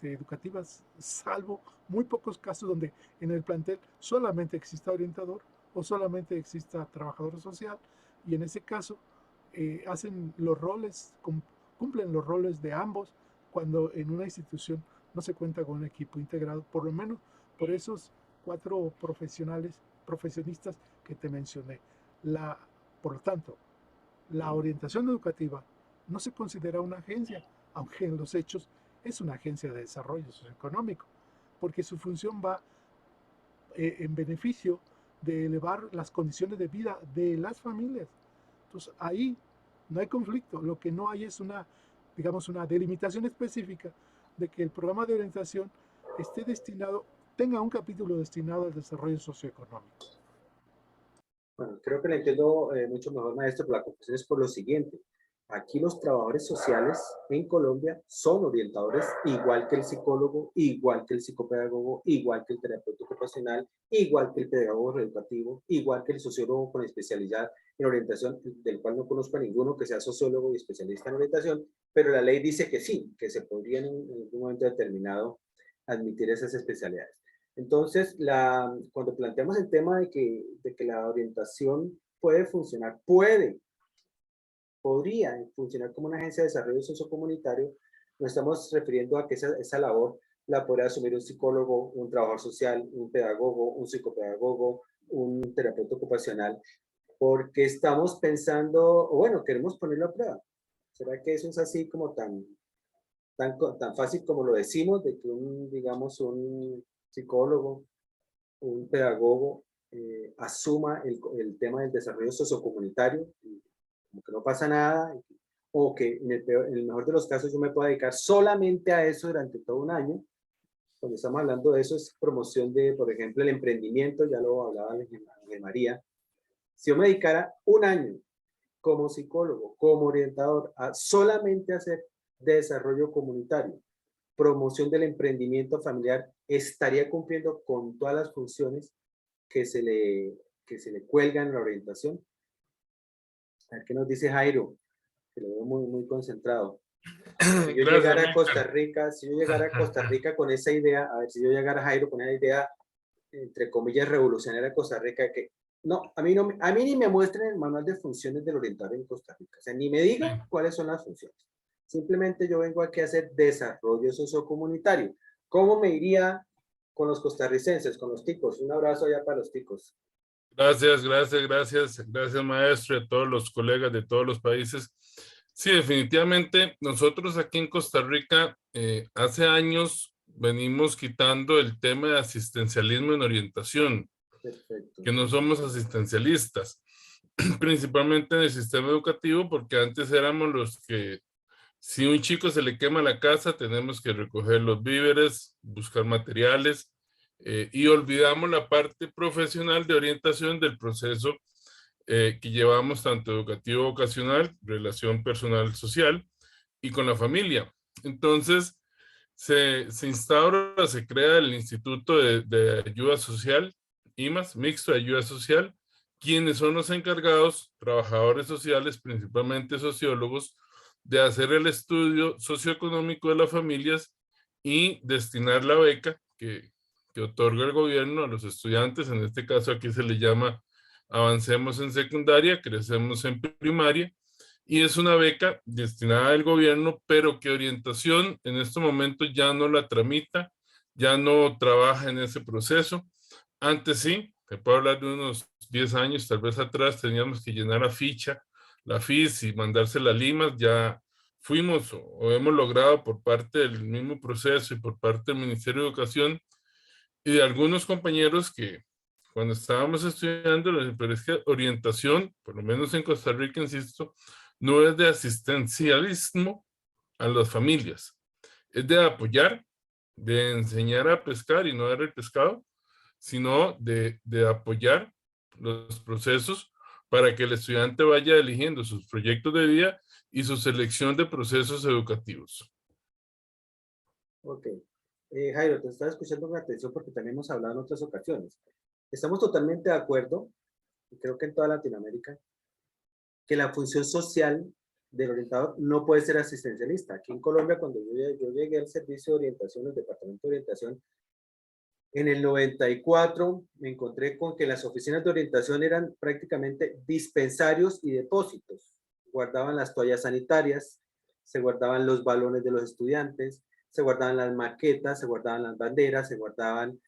educativas, salvo muy pocos casos donde en el plantel solamente exista orientador o solamente exista trabajador social, y en ese caso hacen los roles, cumplen los roles de ambos cuando en una institución no se cuenta con un equipo integrado, por lo menos por esos 4 profesionistas que te mencioné. Por lo tanto, la orientación educativa no se considera una agencia, aunque en los hechos es una agencia de desarrollo socioeconómico, porque su función va en beneficio de elevar las condiciones de vida de las familias. Entonces, ahí no hay conflicto. Lo que no hay es una delimitación específica de que el programa de orientación tenga un capítulo destinado al desarrollo socioeconómico.
Bueno, creo que lo entiendo mucho mejor, maestro, pero la confusión es por lo siguiente. Aquí los trabajadores sociales en Colombia son orientadores, igual que el psicólogo, igual que el psicopedagogo, igual que el terapeuta ocupacional, igual que el pedagogo reeducativo, igual que el sociólogo con especialidad en orientación, del cual no conozco a ninguno que sea sociólogo y especialista en orientación, pero la ley dice que sí, que se podrían en algún momento determinado admitir esas especialidades. Entonces, cuando planteamos el tema de que la orientación puede funcionar, podría funcionar como una agencia de desarrollo sociocomunitario, nos estamos refiriendo a que esa labor la podría asumir un psicólogo, un trabajador social, un pedagogo, un psicopedagogo, un terapeuta ocupacional, porque estamos pensando, o bueno, queremos ponerlo a prueba. ¿Será que eso es así como tan fácil como lo decimos, de que un psicólogo, un pedagogo asuma el tema del desarrollo sociocomunitario, como que no pasa nada, o que en el mejor de los casos yo me pueda dedicar solamente a eso durante todo un año? Cuando estamos hablando de eso es promoción de, por ejemplo, el emprendimiento, ya lo hablaba de María. Si yo me dedicara un año como psicólogo, como orientador, a solamente hacer desarrollo comunitario, promoción del emprendimiento familiar, estaría cumpliendo con todas las funciones que se le cuelgan en la orientación. A ver qué nos dice Jairo, que lo veo muy, muy concentrado. Si yo llegara a Costa Rica con esa idea, a ver, si yo llegara, Jairo, con esa idea, entre comillas, revolucionaria de Costa Rica, que no, a mí ni me muestren el manual de funciones del orientador en Costa Rica, o sea, ni me digan cuáles son las funciones. Simplemente yo vengo aquí a hacer desarrollo sociocomunitario. ¿Cómo me iría con los costarricenses, con los ticos? Un abrazo allá para los ticos.
Gracias, maestro, y a todos los colegas de todos los países. Sí, definitivamente, nosotros aquí en Costa Rica, hace años venimos quitando el tema de asistencialismo en orientación. Perfecto. Que no somos asistencialistas, principalmente en el sistema educativo, porque antes éramos los que, si un chico se le quema la casa, tenemos que recoger los víveres, buscar materiales, y olvidamos la parte profesional de orientación del proceso que llevamos tanto educativo vocacional, relación personal social y con la familia. Entonces, se instaura, se crea el Instituto de Ayuda Social, IMAS, Mixto de Ayuda Social, quienes son los encargados, trabajadores sociales, principalmente sociólogos, de hacer el estudio socioeconómico de las familias y destinar la beca que otorga el gobierno a los estudiantes. En este caso aquí se le llama Avancemos en Secundaria, Crecemos en Primaria, y es una beca destinada al gobierno, pero que orientación en este momento ya no la tramita, ya no trabaja en ese proceso. Antes sí, te puedo hablar de unos 10 años, tal vez atrás, teníamos que llenar la FIS y mandársela a Limas. Ya fuimos o hemos logrado por parte del mismo proceso y por parte del Ministerio de Educación y de algunos compañeros que cuando estábamos estudiando, pero es que orientación, por lo menos en Costa Rica, insisto, no es de asistencialismo a las familias, es de apoyar, de enseñar a pescar y no dar el pescado, sino de apoyar los procesos para que el estudiante vaya eligiendo sus proyectos de vida y su selección de procesos educativos.
Ok. Jairo, te estaba escuchando con atención porque también hemos hablado en otras ocasiones. Estamos totalmente de acuerdo, y creo que en toda Latinoamérica, que la función social del orientador no puede ser asistencialista. Aquí en Colombia, cuando yo llegué al servicio de orientación, el departamento de orientación, en el 94 me encontré con que las oficinas de orientación eran prácticamente dispensarios y depósitos. Guardaban las toallas sanitarias, se guardaban los balones de los estudiantes, se guardaban las maquetas, se guardaban las banderas, se guardaban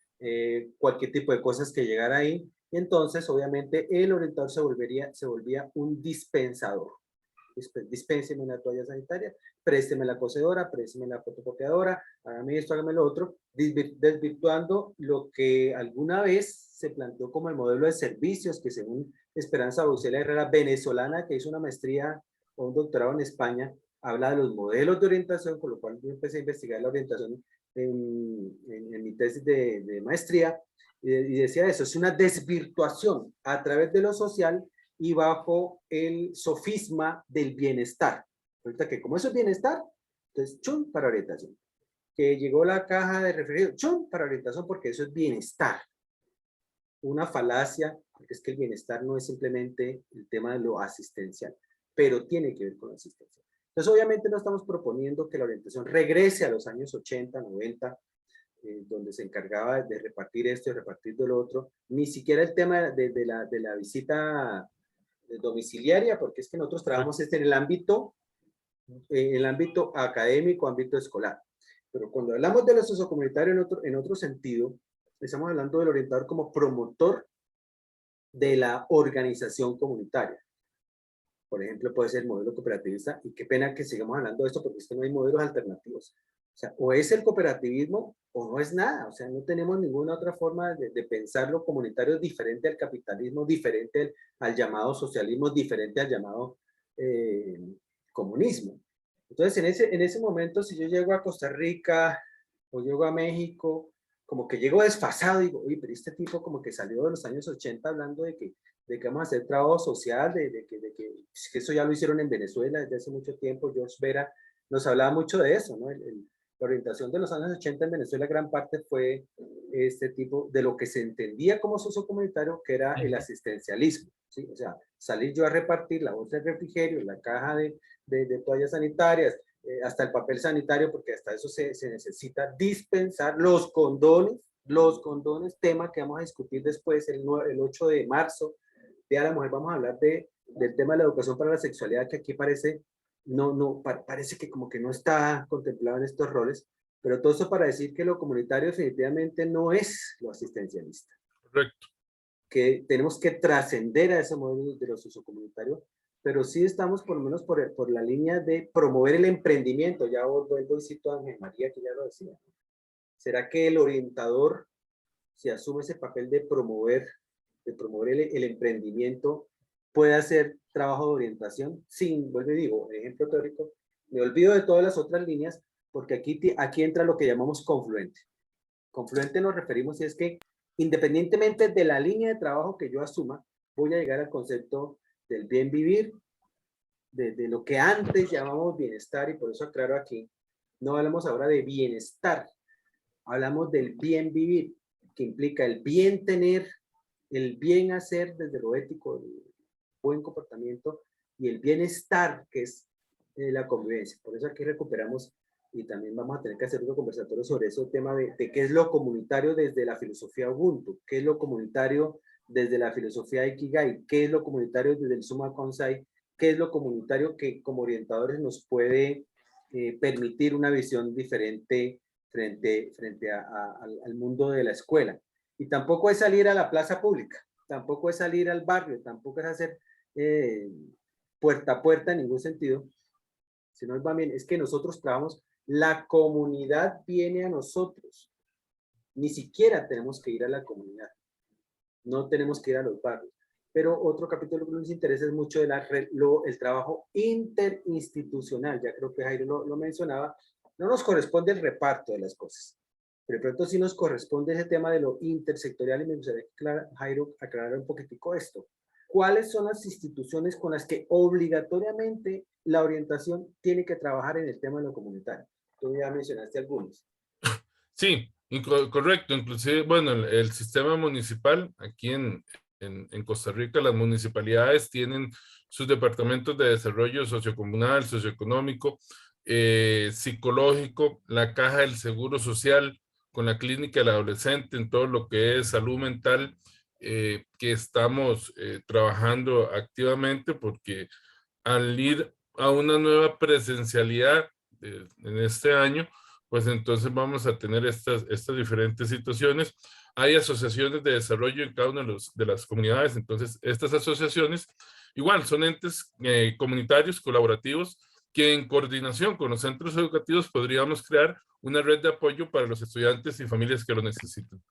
cualquier tipo de cosas que llegara ahí. Y entonces, obviamente, el orientador se volvía un dispensador. Dispénseme una toalla sanitaria, présteme la cocedora, présteme la fotocopiadora, hágame esto, hágame lo otro, desvirtuando lo que alguna vez se planteó como el modelo de servicios que, según Esperanza Baucela Herrera, venezolana, que hizo una maestría o un doctorado en España, habla de los modelos de orientación, con lo cual yo empecé a investigar la orientación en mi tesis de maestría, y decía eso, es una desvirtuación a través de lo social y bajo el sofisma del bienestar. Ahorita que como eso es bienestar, entonces chum para orientación. Que llegó la caja de refrigerio, chum para orientación porque eso es bienestar. Una falacia, porque es que el bienestar no es simplemente el tema de lo asistencial, pero tiene que ver con la asistencia. Entonces obviamente no estamos proponiendo que la orientación regrese a los años 80, 90, donde se encargaba de repartir esto y repartir de lo otro, ni siquiera el tema de la visita domiciliaria, porque es que nosotros trabajamos en el ámbito académico, ámbito escolar. Pero cuando hablamos de lo sociocomunitario en otro sentido, estamos hablando del orientador como promotor de la organización comunitaria. Por ejemplo, puede ser el modelo cooperativista, y qué pena que sigamos hablando de esto porque es que no hay modelos alternativos. O sea, o es el cooperativismo o no es nada. O sea, no tenemos ninguna otra forma de pensar lo comunitario diferente al capitalismo, diferente al llamado socialismo, diferente al llamado comunismo. Entonces, en ese momento, si yo llego a Costa Rica o llego a México, como que llego desfasado y digo, oye, pero este tipo como que salió de los años 80 hablando de que vamos a hacer trabajo social, de que eso ya lo hicieron en Venezuela desde hace mucho tiempo. George Vera nos hablaba mucho de eso, ¿no? La orientación de los años 80 en Venezuela, gran parte fue este tipo de lo que se entendía como sociocomunitario, que era el asistencialismo, ¿sí? O sea, salir yo a repartir la bolsa de refrigerio, la caja de toallas sanitarias, hasta el papel sanitario, porque hasta eso se necesita dispensar los condones, tema que vamos a discutir después, el 8 de marzo, Día de la Mujer. Vamos a hablar del tema de la educación para la sexualidad, que aquí parece parece que como que no está contemplado en estos roles, pero todo eso para decir que lo comunitario definitivamente no es lo asistencialista.
Correcto.
Que tenemos que trascender a ese modelo de lo sociocomunitario, pero sí estamos por lo menos por la línea de promover el emprendimiento. Ya vuelvo y cito a Ángel María, que ya lo decía. ¿Será que el orientador, si asume ese papel de promover el emprendimiento, puede hacer trabajo de orientación sin, vuelvo y digo, ejemplo teórico, me olvido de todas las otras líneas, porque aquí entra lo que llamamos confluente. Confluente nos referimos si es que independientemente de la línea de trabajo que yo asuma, voy a llegar al concepto del bien vivir, de lo que antes llamamos bienestar, y por eso aclaro aquí, no hablamos ahora de bienestar, hablamos del bien vivir, que implica el bien tener, el bien hacer desde lo ético, el buen comportamiento, y el bienestar, que es la convivencia. Por eso aquí recuperamos, y también vamos a tener que hacer un conversatorio sobre ese tema de qué es lo comunitario desde la filosofía Ubuntu, qué es lo comunitario desde la filosofía Ikigai, qué es lo comunitario desde el Summa Konsai, qué es lo comunitario que como orientadores nos puede permitir una visión diferente frente al mundo de la escuela. Y tampoco es salir a la plaza pública, tampoco es salir al barrio, tampoco es hacer puerta a puerta en ningún sentido, sino va bien, es que nosotros trabajamos, la comunidad viene a nosotros, ni siquiera tenemos que ir a la comunidad, no tenemos que ir a los barrios. Pero otro capítulo que nos interesa es mucho de el trabajo interinstitucional, ya creo que Jairo lo mencionaba, no nos corresponde el reparto de las cosas, pero de pronto sí nos corresponde ese tema de lo intersectorial y me gustaría que Jairo aclarara un poquitico esto. ¿Cuáles son las instituciones con las que obligatoriamente la orientación tiene que trabajar en el tema de lo comunitario? Tú ya mencionaste algunos.
Sí, correcto. Inclusive, bueno, el sistema municipal aquí en Costa Rica, las municipalidades tienen sus departamentos de desarrollo sociocomunal, socioeconómico, psicológico, la caja del seguro social, con la clínica del adolescente, en todo lo que es salud mental, que estamos trabajando activamente, porque al ir a una nueva presencialidad en este año, pues entonces vamos a tener estas diferentes situaciones. Hay asociaciones de desarrollo en cada una de las comunidades, entonces estas asociaciones igual son entes comunitarios colaborativos que en coordinación con los centros educativos podríamos crear una red de apoyo para los estudiantes y familias que lo necesitan.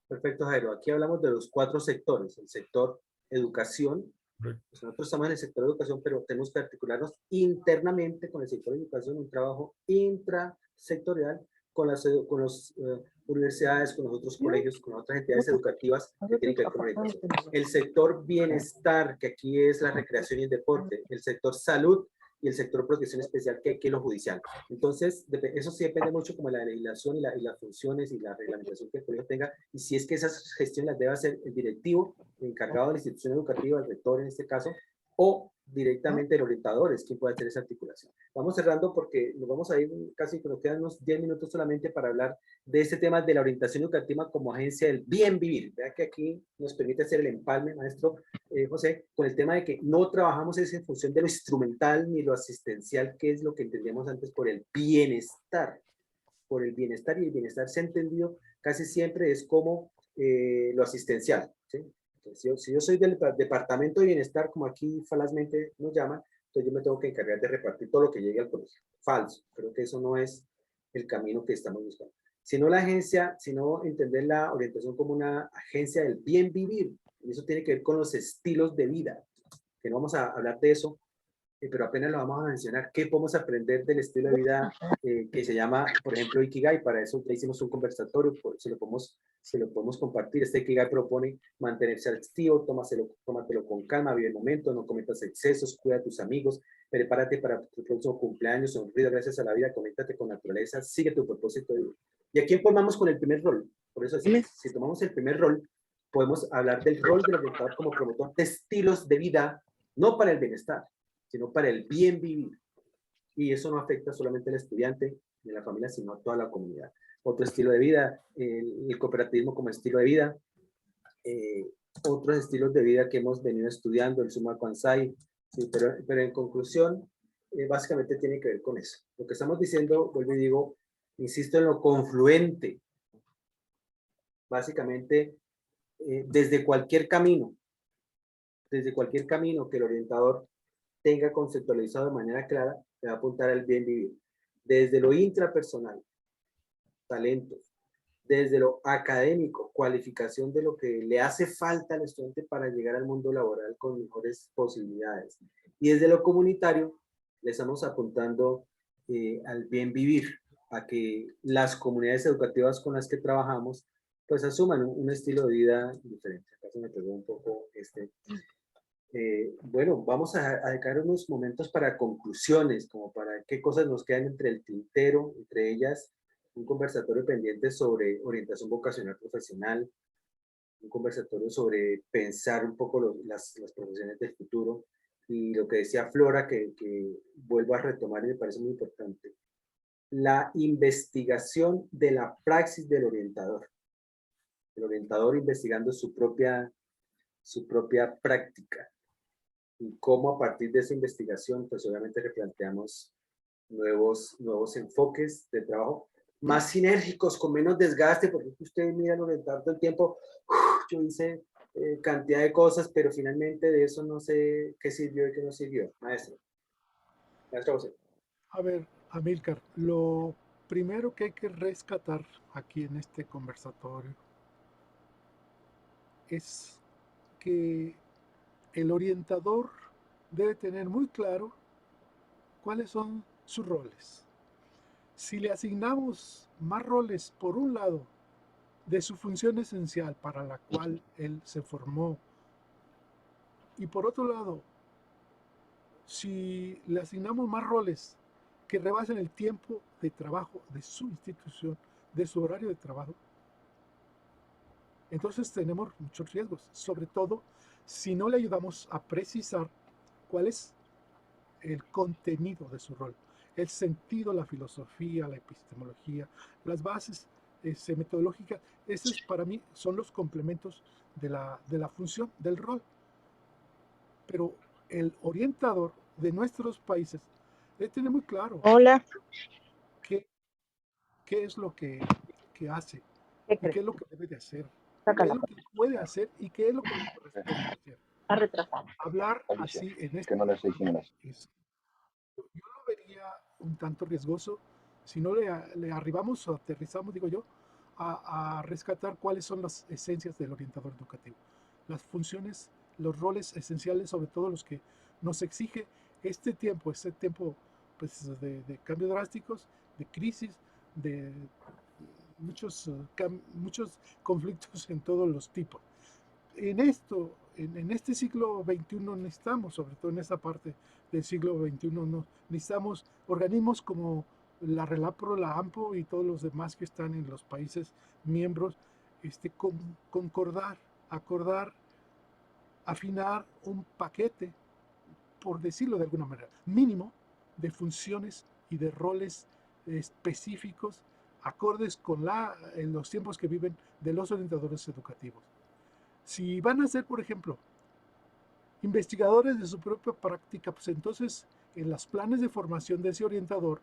Perfecto, Jairo. Aquí hablamos de los 4 sectores. El sector educación. Pues nosotros estamos en el sector educación, pero tenemos que articularnos internamente con el sector de educación, un trabajo intrasectorial con las universidades, con los otros colegios, con otras entidades educativas que tienen que ver con orientación. El sector bienestar, que aquí es la recreación y el deporte. El sector salud y el sector protección especial, que es lo judicial. Entonces, eso sí depende mucho como de la legislación y las funciones y la reglamentación que el colegio tenga, y si es que esas gestiones las debe hacer el directivo, el encargado de la institución educativa, el rector en este caso, o directamente el orientador es quien puede hacer esa articulación. Vamos cerrando porque nos vamos a ir casi, nos quedan unos 10 minutos solamente para hablar de este tema de la orientación educativa como agencia del bien vivir. Vea que aquí nos permite hacer el empalme, maestro José, con el tema de que no trabajamos en función de lo instrumental ni lo asistencial, que es lo que entendíamos antes por el bienestar. Por el bienestar, y el bienestar se ha entendido casi siempre es como lo asistencial, ¿sí? Si yo soy del departamento de bienestar, como aquí falazmente nos llaman, entonces yo me tengo que encargar de repartir todo lo que llegue al colegio. Falso, creo que eso no es el camino que estamos buscando. Sino la agencia, sino entender la orientación como una agencia del bien vivir, y eso tiene que ver con los estilos de vida, que no vamos a hablar de eso, pero apenas lo vamos a mencionar. ¿Qué podemos aprender del estilo de vida que se llama, por ejemplo, Ikigai? Para eso le hicimos un conversatorio, se lo podemos compartir. Este Ikigai propone mantenerse activo, tómatelo con calma, vive el momento, no cometas excesos, cuida a tus amigos, prepárate para tu próximo cumpleaños, sonríe gracias a la vida, conéctate con la naturaleza, sigue tu propósito de vida. ¿Y aquí formamos con el primer rol? Por eso, si tomamos el primer rol, podemos hablar del rol del orientador como promotor de estilos de vida, no para el bienestar, sino para el bien vivir. Y eso no afecta solamente al estudiante ni a la familia, sino a toda la comunidad. Otro estilo de vida, el cooperativismo como estilo de vida, otros estilos de vida que hemos venido estudiando, el Suma Kwansai, sí, pero en conclusión, básicamente tiene que ver con eso. Lo que estamos diciendo, vuelvo y digo, insisto en lo confluente. Básicamente, desde cualquier camino que el orientador tenga conceptualizado de manera clara, le va a apuntar al bien vivir. Desde lo intrapersonal, talentos, desde lo académico, cualificación de lo que le hace falta al estudiante para llegar al mundo laboral con mejores posibilidades. Y desde lo comunitario, le estamos apuntando al bien vivir, a que las comunidades educativas con las que trabajamos, pues asuman un estilo de vida diferente. Acá se me pegó un poco bueno, vamos a dedicar unos momentos para conclusiones, como para qué cosas nos quedan entre el tintero, entre ellas un conversatorio pendiente sobre orientación vocacional profesional, un conversatorio sobre pensar un poco las profesiones del futuro, y lo que decía Flora, que vuelvo a retomar y me parece muy importante, la investigación de la praxis del orientador. El orientador investigando su propia práctica, y cómo a partir de esa investigación, pues obviamente replanteamos nuevos enfoques de trabajo, más sinérgicos, con menos desgaste, porque usted mira el orientador todo el tiempo, yo hice cantidad de cosas, pero finalmente de eso no sé qué sirvió y qué no sirvió. Maestro. Maestro José.
A ver, Amílcar, lo primero que hay que rescatar aquí en este conversatorio es que el orientador debe tener muy claro cuáles son sus roles. Si le asignamos más roles por un lado de su función esencial para la cual él se formó, y por otro lado, si le asignamos más roles que rebasen el tiempo de trabajo de su institución, de su horario de trabajo, entonces tenemos muchos riesgos, sobre todo si no le ayudamos a precisar cuál es el contenido de su rol, el sentido, la filosofía, la epistemología, las bases metodológicas. Esos para mí son los complementos de la función, del rol. Pero el orientador de nuestros países debe tener muy claro qué es lo que hace, y qué es lo que debe de hacer, qué es lo que puede hacer y qué es lo que le corresponde hacer. Hablar así en este yo lo vería un tanto riesgoso si no le arribamos o aterrizamos, digo yo, a rescatar cuáles son las esencias del orientador educativo, las funciones, los roles esenciales, sobre todo los que nos exige este tiempo pues, de cambios drásticos, de crisis, de muchos conflictos en todos los tipos. En este siglo XXI necesitamos, sobre todo en esta parte del siglo XXI, necesitamos organismos como la RELAPRO, la AMPO y todos los demás que están en los países miembros, acordar, afinar un paquete, por decirlo de alguna manera, mínimo de funciones y de roles específicos, acordes con en los tiempos que viven de los orientadores educativos. Si van a ser, por ejemplo, investigadores de su propia práctica, pues entonces en los planes de formación de ese orientador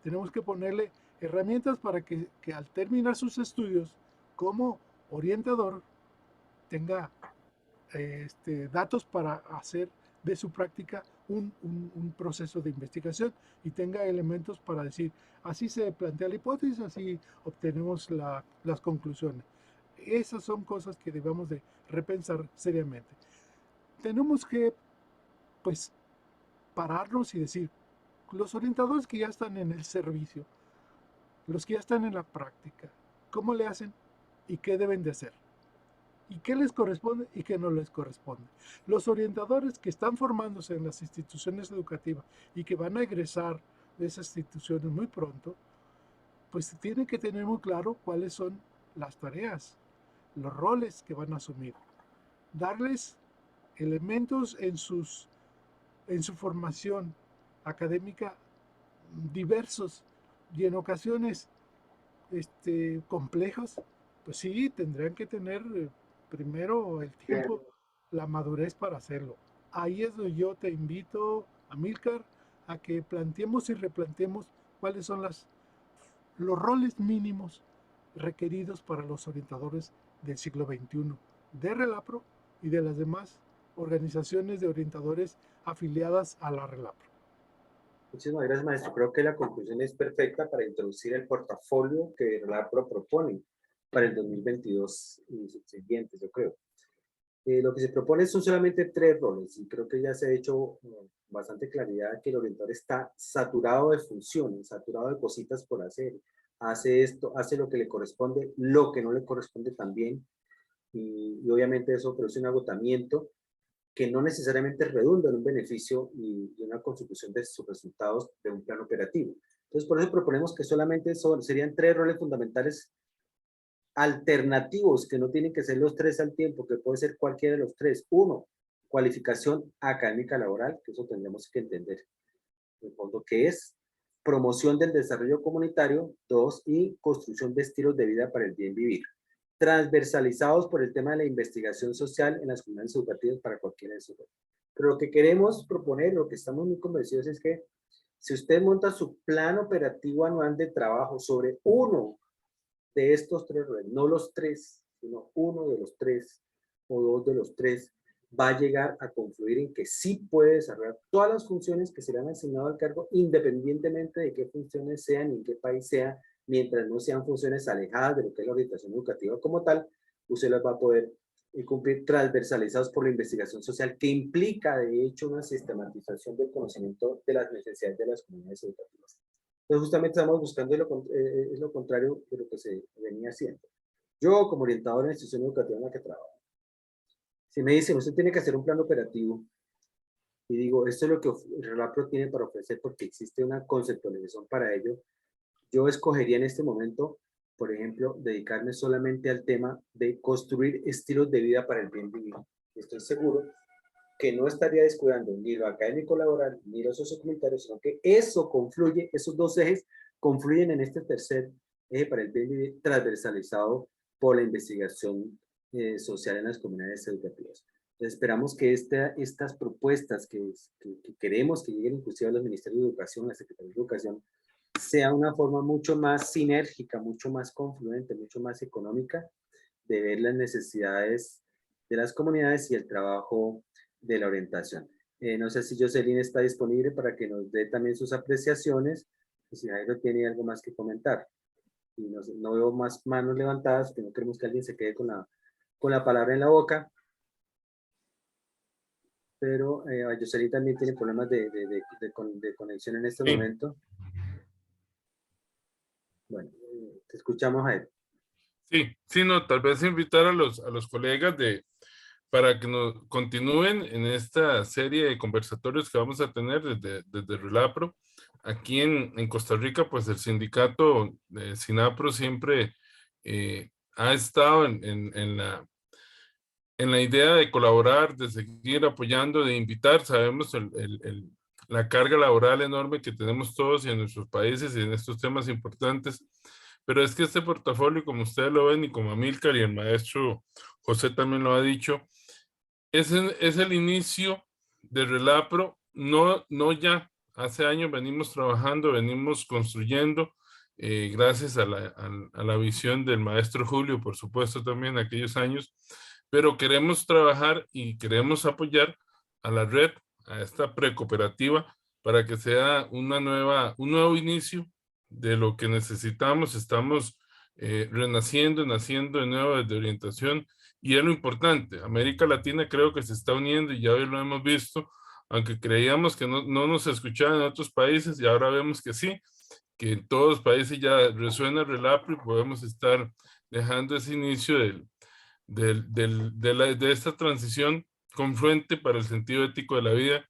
tenemos que ponerle herramientas para que al terminar sus estudios como orientador tenga datos para hacer de su práctica un proceso de investigación y tenga elementos para decir, así se plantea la hipótesis, así obtenemos las conclusiones. Esas son cosas que debemos de repensar seriamente. Tenemos que, pues, pararnos y decir, los orientadores que ya están en el servicio, los que ya están en la práctica, ¿cómo le hacen y qué deben de hacer? ¿Y qué les corresponde y qué no les corresponde? Los orientadores que están formándose en las instituciones educativas y que van a egresar de esas instituciones muy pronto, pues tienen que tener muy claro cuáles son las tareas, los roles que van a asumir. Darles elementos en su formación académica diversos y en ocasiones complejos, pues sí, tendrán que tener primero el tiempo, la madurez para hacerlo. Ahí es donde yo te invito, Amílcar, a que planteemos y replanteemos cuáles son los roles mínimos requeridos para los orientadores del siglo XXI, de RELAPRO y de las demás organizaciones de orientadores afiliadas a la RELAPRO.
Muchísimas gracias, maestro. Creo que la conclusión es perfecta para introducir el portafolio que RELAPRO propone para el 2022 y subsiguientes, yo creo. Lo que se propone son solamente 3 roles y creo que ya se ha hecho bastante claridad que el orientador está saturado de funciones, saturado de cositas por hacer. Hace esto, hace lo que le corresponde, lo que no le corresponde también, y obviamente eso produce un agotamiento que no necesariamente redunda en un beneficio y una consecución de sus resultados de un plan operativo. Entonces, por eso proponemos que solamente serían 3 roles fundamentales alternativos, que no tienen que ser los 3 al tiempo, que puede ser cualquiera de los 3. 1, cualificación académica laboral, que eso tendríamos que entender en el fondo que es promoción del desarrollo comunitario. 2, y construcción de estilos de vida para el bien vivir, transversalizados por el tema de la investigación social en las comunidades educativas para cualquiera de esos. Pero lo que queremos proponer, lo que estamos muy convencidos es que Si usted monta su plan operativo anual de trabajo sobre uno de estos 3 roles, no los 3, sino uno de los 3 o 2 de los 3, va a llegar a confluir en que sí puede desarrollar todas las funciones que se le han asignado al cargo, independientemente de qué funciones sean y en qué país sea, mientras no sean funciones alejadas de lo que es la orientación educativa como tal, usted las va a poder cumplir transversalizados por la investigación social, que implica de hecho una sistematización del conocimiento de las necesidades de las comunidades educativas. Entonces justamente estamos buscando lo contrario de lo que se venía haciendo. Yo como orientador en la institución educativa en la que trabajo, si me dicen, usted tiene que hacer un plan operativo, y digo, esto es lo que el RELAPRO tiene para ofrecer porque existe una conceptualización para ello, yo escogería en este momento, por ejemplo, dedicarme solamente al tema de construir estilos de vida para el bien vivir. Estoy seguro que no estaría descuidando ni lo académico laboral, ni lo sociocomunitario, sino que eso confluye, esos dos ejes confluyen en este tercer eje para el bien vivir transversalizado por la investigación social en las comunidades educativas. Entonces, esperamos que estas propuestas que queremos que lleguen inclusive a los ministerios de educación, a la Secretaría de Educación, sea una forma mucho más sinérgica, mucho más confluente, mucho más económica de ver las necesidades de las comunidades y el trabajo de la orientación. No sé si Jocelyn está disponible para que nos dé también sus apreciaciones, y si Jairo tiene algo más que comentar. Y no veo más manos levantadas, que no queremos que alguien se quede con la palabra en la boca. Pero Jocelyn también tiene problemas de conexión en este momento. Bueno, te escuchamos, Jairo.
Sí, no, tal vez invitar a los colegas para que nos continúen en esta serie de conversatorios que vamos a tener desde RELAPRO. Aquí en Costa Rica, pues el sindicato de SINAPRO siempre ha estado en la idea de colaborar, de seguir apoyando, de invitar. Sabemos la carga laboral enorme que tenemos todos y en nuestros países y en estos temas importantes. Pero es que este portafolio, como ustedes lo ven y como Amílcar y el maestro José también lo ha dicho, es el inicio de RELAPRO. No ya, hace años venimos trabajando, venimos construyendo, gracias a la visión del maestro Julio, por supuesto también aquellos años, pero queremos trabajar y queremos apoyar a la red, a esta precooperativa, para que sea un nuevo inicio de lo que necesitamos. Estamos renaciendo, naciendo de nuevo desde orientación, y es lo importante. América Latina creo que se está uniendo y ya hoy lo hemos visto, aunque creíamos que no nos escuchaban en otros países, y ahora vemos que sí, que en todos los países ya resuena RELAPRO y podemos estar dejando ese inicio de esta transición confluente para el sentido ético de la vida,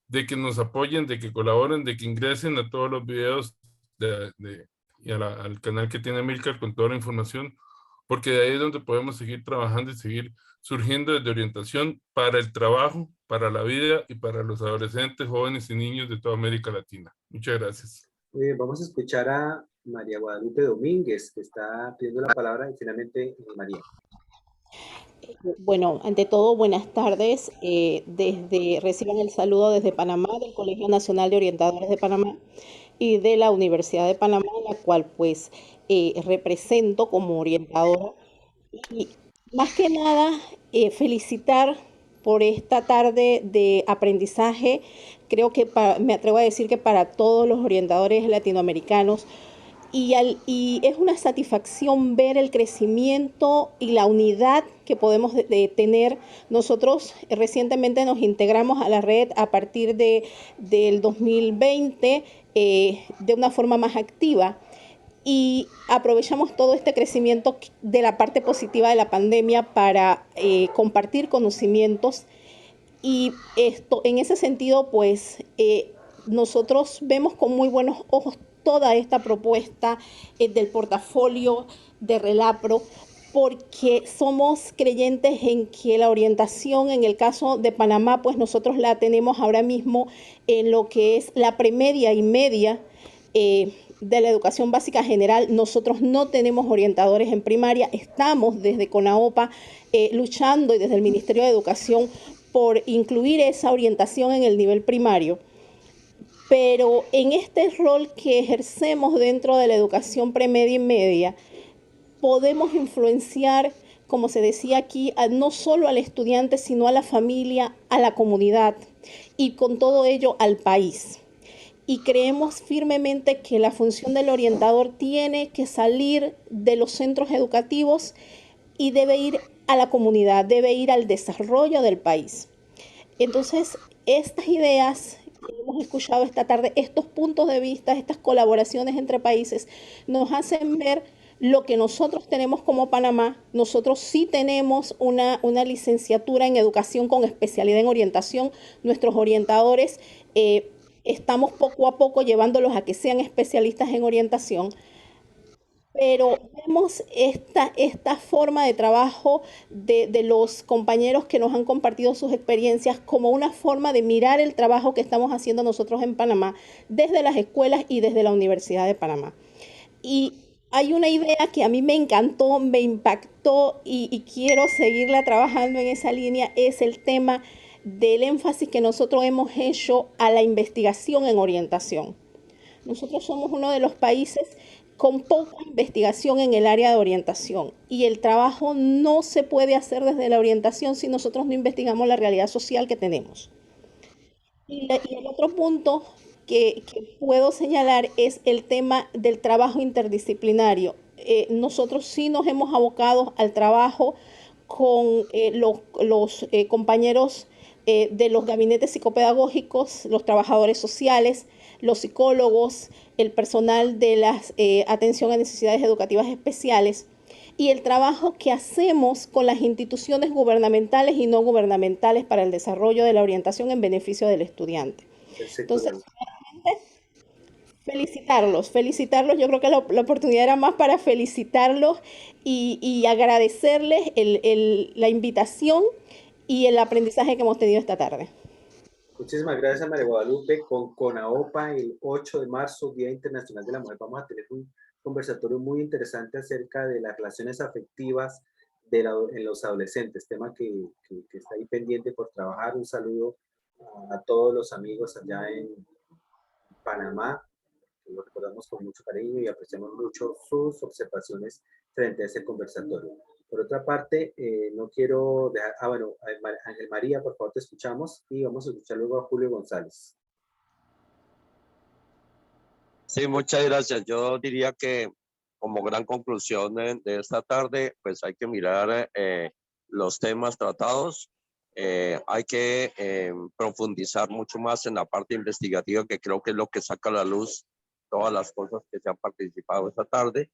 de que nos apoyen, de que colaboren, de que ingresen a todos los videos y al canal que tiene Amílcar con toda la información, porque de ahí es donde podemos seguir trabajando y seguir surgiendo desde orientación para el trabajo, para la vida y para los adolescentes, jóvenes y niños de toda América Latina. Muchas gracias.
Muy bien, vamos a escuchar a María Guadalupe Domínguez, que está pidiendo la palabra, y finalmente María.
Bueno, ante todo, buenas tardes. Reciban el saludo desde Panamá, del Colegio Nacional de Orientadores de Panamá y de la Universidad de Panamá, la cual pues represento como orientadora. Y más que nada, felicitar por esta tarde de aprendizaje. Creo que me atrevo a decir que para todos los orientadores latinoamericanos, y es una satisfacción ver el crecimiento y la unidad que podemos tener. Nosotros recientemente nos integramos a la red a partir del 2020 de una forma más activa, y aprovechamos todo este crecimiento de la parte positiva de la pandemia para compartir conocimientos. Y en ese sentido, pues nosotros vemos con muy buenos ojos toda esta propuesta del portafolio de RELAPRO, porque somos creyentes en que la orientación, en el caso de Panamá, pues nosotros la tenemos ahora mismo en lo que es la premedia y media de la educación básica general. Nosotros no tenemos orientadores en primaria. Estamos desde CONAOPA luchando, y desde el Ministerio de Educación, por incluir esa orientación en el nivel primario. pero en este rol que ejercemos dentro de la educación premedia y media, podemos influenciar, como se decía aquí, no solo al estudiante, sino a la familia, a la comunidad y con todo ello al país. Y creemos firmemente que la función del orientador tiene que salir de los centros educativos y debe ir a la comunidad, debe ir al desarrollo del país. Entonces, estas ideas que hemos escuchado esta tarde, estos puntos de vista, estas colaboraciones entre países, nos hacen ver lo que nosotros tenemos como Panamá. Nosotros sí tenemos una licenciatura en educación con especialidad en orientación. Nuestros orientadores estamos poco a poco llevándolos a que sean especialistas en orientación, pero vemos esta forma de trabajo de los compañeros que nos han compartido sus experiencias como una forma de mirar el trabajo que estamos haciendo nosotros en Panamá desde las escuelas y desde la Universidad de Panamá. Y hay una idea que a mí me encantó, me impactó y quiero seguirla trabajando en esa línea, es el tema del énfasis que nosotros hemos hecho a la investigación en orientación. Nosotros somos uno de los países con poca investigación en el área de orientación y el trabajo no se puede hacer desde la orientación si nosotros no investigamos la realidad social que tenemos. Y el otro punto que puedo señalar es el tema del trabajo interdisciplinario. Nosotros sí nos hemos abocado al trabajo con los compañeros de los gabinetes psicopedagógicos, los trabajadores sociales, los psicólogos, el personal de la atención a necesidades educativas especiales y el trabajo que hacemos con las instituciones gubernamentales y no gubernamentales para el desarrollo de la orientación en beneficio del estudiante. Entonces, felicitarlos. Yo creo que la oportunidad era más para felicitarlos y agradecerles la invitación y el aprendizaje que hemos tenido esta tarde.
Muchísimas gracias, María Guadalupe. Con CONAOPA, el 8 de marzo, Día Internacional de la Mujer, vamos a tener un conversatorio muy interesante acerca de las relaciones afectivas en los adolescentes, tema que está ahí pendiente por trabajar. Un saludo a todos los amigos allá en Panamá, que lo recordamos con mucho cariño y apreciamos mucho sus observaciones frente a ese conversatorio. Por otra parte, no quiero dejar... bueno, Ángel María, por favor, te escuchamos y vamos a escuchar luego a Julio González.
Sí, muchas gracias. Yo diría que como gran conclusión de esta tarde, pues hay que mirar los temas tratados. Hay que profundizar mucho más en la parte investigativa, que creo que es lo que saca a la luz todas las cosas que se han participado esta tarde.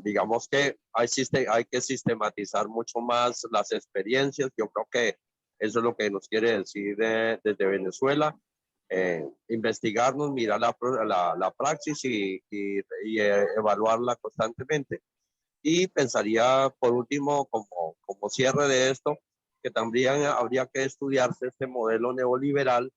Digamos que hay que sistematizar mucho más las experiencias. Yo creo que eso es lo que nos quiere decir desde Venezuela. Investigarnos, mirar la praxis y evaluarla constantemente. Y pensaría, por último, como cierre de esto, que también habría que estudiarse este modelo neoliberal,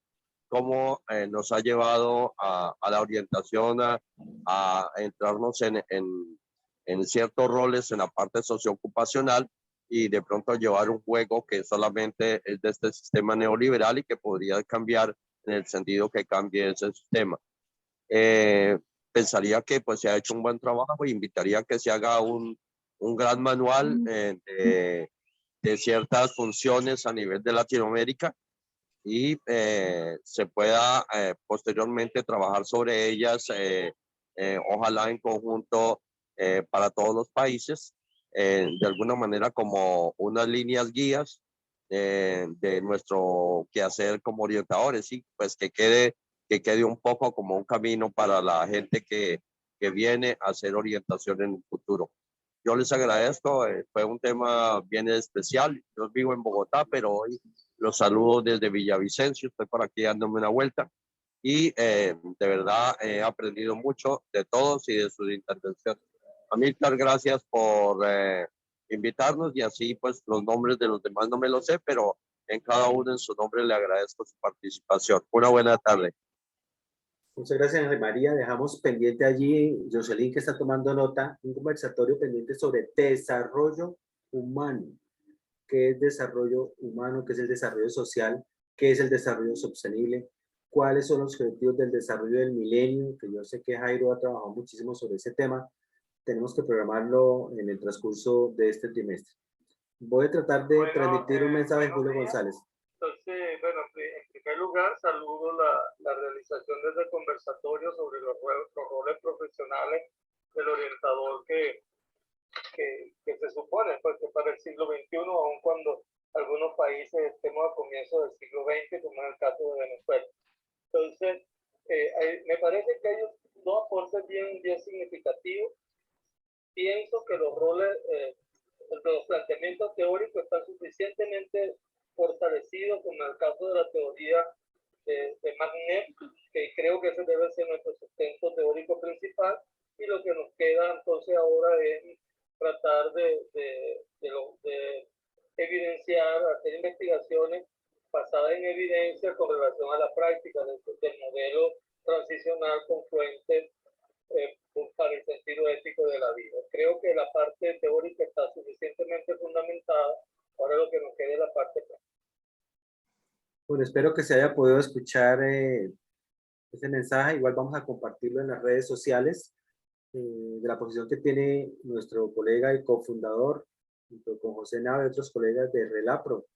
cómo nos ha llevado a la orientación a entrarnos en ciertos roles en la parte socioocupacional y de pronto llevar un juego que solamente es de este sistema neoliberal y que podría cambiar en el sentido que cambie ese sistema. Pensaría que pues se ha hecho un buen trabajo e invitaría a que se haga un gran manual de ciertas funciones a nivel de Latinoamérica y se pueda posteriormente trabajar sobre ellas, ojalá en conjunto para todos los países, de alguna manera como unas líneas guías de nuestro quehacer como orientadores, y pues que quede un poco como un camino para la gente que viene a hacer orientación en el futuro. Yo les agradezco, fue un tema bien especial. Yo vivo en Bogotá, pero hoy los saludo desde Villavicencio, estoy por aquí dándome una vuelta y de verdad he aprendido mucho de todos y de sus intervenciones. Amílcar, gracias por invitarnos y así pues los nombres de los demás no me los sé, pero en cada uno en su nombre le agradezco su participación. Una buena tarde.
Muchas gracias, Ángel María. Dejamos pendiente allí, Jocelyn, que está tomando nota, un conversatorio pendiente sobre desarrollo humano. ¿Qué es desarrollo humano? ¿Qué es el desarrollo social? ¿Qué es el desarrollo sostenible? cuáles son los objetivos del desarrollo del milenio, que yo sé que Jairo ha trabajado muchísimo sobre ese tema. Tenemos que programarlo en el transcurso de este trimestre. Voy a tratar de transmitir un mensaje de Julio González.
Entonces, bueno, en primer lugar, saludo la realización de este conversatorio sobre los roles profesionales del orientador que se supone pues, que para el siglo XXI, aun cuando algunos países estemos a comienzos del siglo XX, como es el caso de Venezuela. Entonces, me parece que hay dos aportes bien significativos. Pienso que los roles, los planteamientos teóricos están suficientemente fortalecidos, como en el caso de la teoría de Magnet, que creo que ese debe ser nuestro sustento teórico principal, y lo que nos queda entonces ahora es tratar de evidenciar, hacer investigaciones basadas en evidencia con relación a la práctica del modelo transicional confluente para el sentido ético de la vida. Creo que la parte teórica está suficientemente fundamentada, ahora lo que nos queda es la parte práctica.
Bueno, espero que se haya podido escuchar ese mensaje. Igual vamos a compartirlo en las redes sociales de la posición que tiene nuestro colega y cofundador, junto con José Nava y otros colegas de Relapro.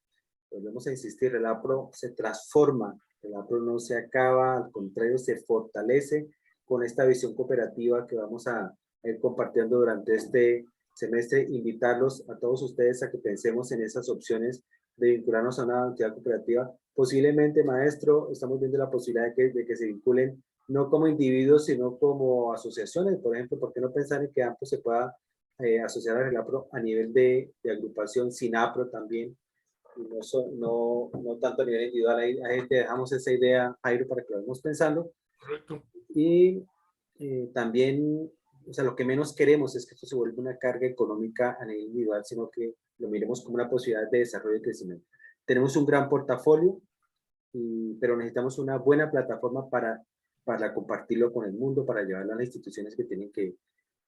Volvemos a insistir, Relapro se transforma, Relapro no se acaba, al contrario, se fortalece con esta visión cooperativa que vamos a ir compartiendo durante este semestre. Invitarlos a todos ustedes a que pensemos en esas opciones de vincularnos a una entidad cooperativa. Posiblemente, maestro, estamos viendo la posibilidad de que se vinculen no como individuos, sino como asociaciones. Por ejemplo, ¿por qué no pensar en que AMPRO se pueda asociar a Relapro a nivel de agrupación, SINAPRO también, y no tanto a nivel individual? Ahí te dejamos esa idea, Jairo, para que lo vayamos pensando.
Correcto.
Y también, o sea, lo que menos queremos es que esto se vuelva una carga económica a nivel individual, sino que lo miremos como una posibilidad de desarrollo y crecimiento. Tenemos un gran portafolio, pero necesitamos una buena plataforma para compartirlo con el mundo, para llevarlo a las instituciones que tienen que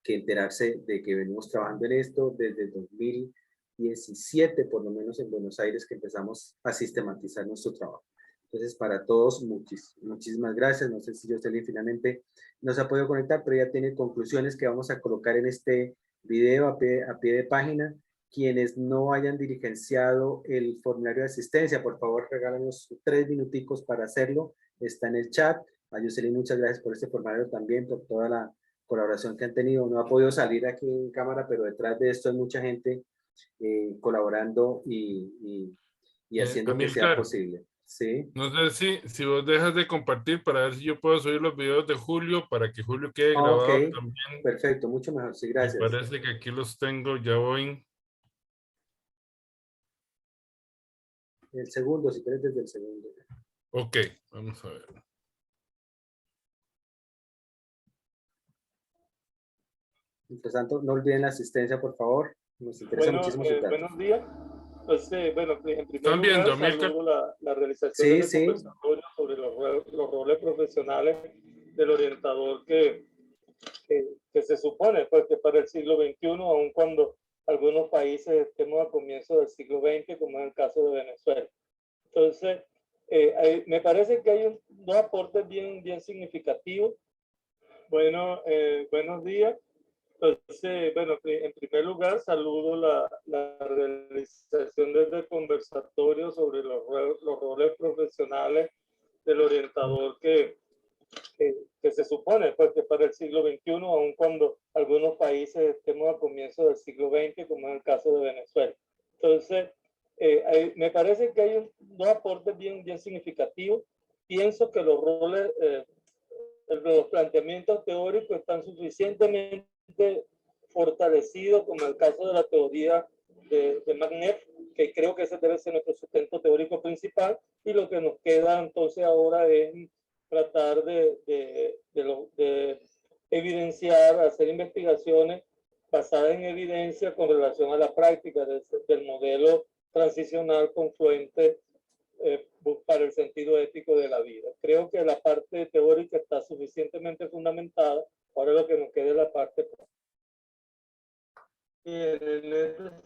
enterarse de que venimos trabajando en esto desde el 2017, por lo menos en Buenos Aires, que empezamos a sistematizar nuestro trabajo. Entonces, para todos, muchísimas gracias. No sé si Jocelyn finalmente nos ha podido conectar, pero ya tiene conclusiones que vamos a colocar en este video a pie de página. Quienes no hayan diligenciado el formulario de asistencia, por favor, regálanos 3 minuticos para hacerlo. Está en el chat. A Jocelyn, muchas gracias por este formulario también, por toda la colaboración que han tenido. No ha podido salir aquí en cámara, pero detrás de esto hay mucha gente colaborando y haciendo que sea posible. Sí.
No sé si vos dejas de compartir para ver si yo puedo subir los videos de Julio para que Julio quede grabado también.
Perfecto, mucho mejor. Sí, gracias.
Me parece que aquí los tengo, ya voy.
El segundo, si quieres desde el segundo.
Ok, vamos a ver.
Mientras tanto, no olviden la asistencia, por favor. Nos interesa muchísimo su datos.
Buenos días. Entonces, bueno, en primer
¿Están viendo,
lugar, saludo la realización de este conversatorio sobre los roles profesionales del orientador que se supone pues, que para el siglo XXI, aun cuando algunos países estemos a comienzos del siglo XX, como es el caso de Venezuela. Entonces, me parece que hay dos aportes bien significativos. Bueno, buenos días. Entonces, bueno, en primer lugar, saludo la realización de este conversatorio sobre los roles profesionales del orientador que se supone pues, que para el siglo XXI, aun cuando algunos países estemos a comienzos del siglo XX, como es el caso de Venezuela. Entonces, me parece que hay dos aportes bien significativos. Pienso que los roles, los planteamientos teóricos están suficientemente fortalecidos, como el caso de la teoría de Magnet, que creo que ese debe ser nuestro sustento teórico principal, y lo que nos queda entonces ahora es tratar de evidenciar, hacer investigaciones basadas en evidencia con relación a la práctica del modelo transicional confluente para el sentido ético de la vida. Creo que la parte teórica está suficientemente fundamentada, ahora lo que nos queda es la parte práctica. En esta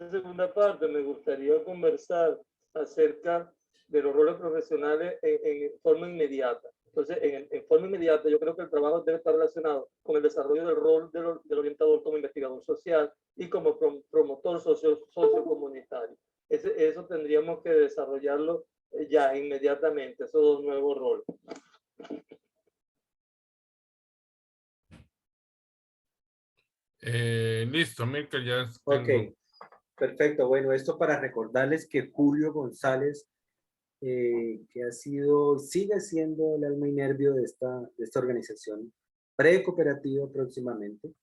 segunda parte me gustaría conversar acerca de los roles profesionales en forma inmediata. Entonces, en forma inmediata, yo creo que el trabajo debe estar relacionado con el desarrollo del rol del orientador como investigador social y como promotor sociocomunitario. Eso tendríamos que desarrollarlo ya inmediatamente, esos dos nuevos roles.
Listo, Milka, ya
Ok,
tengo.
perfecto. Bueno, esto para recordarles que Julio González, que ha sido, sigue siendo el alma y nervio de esta organización pre-cooperativa próximamente,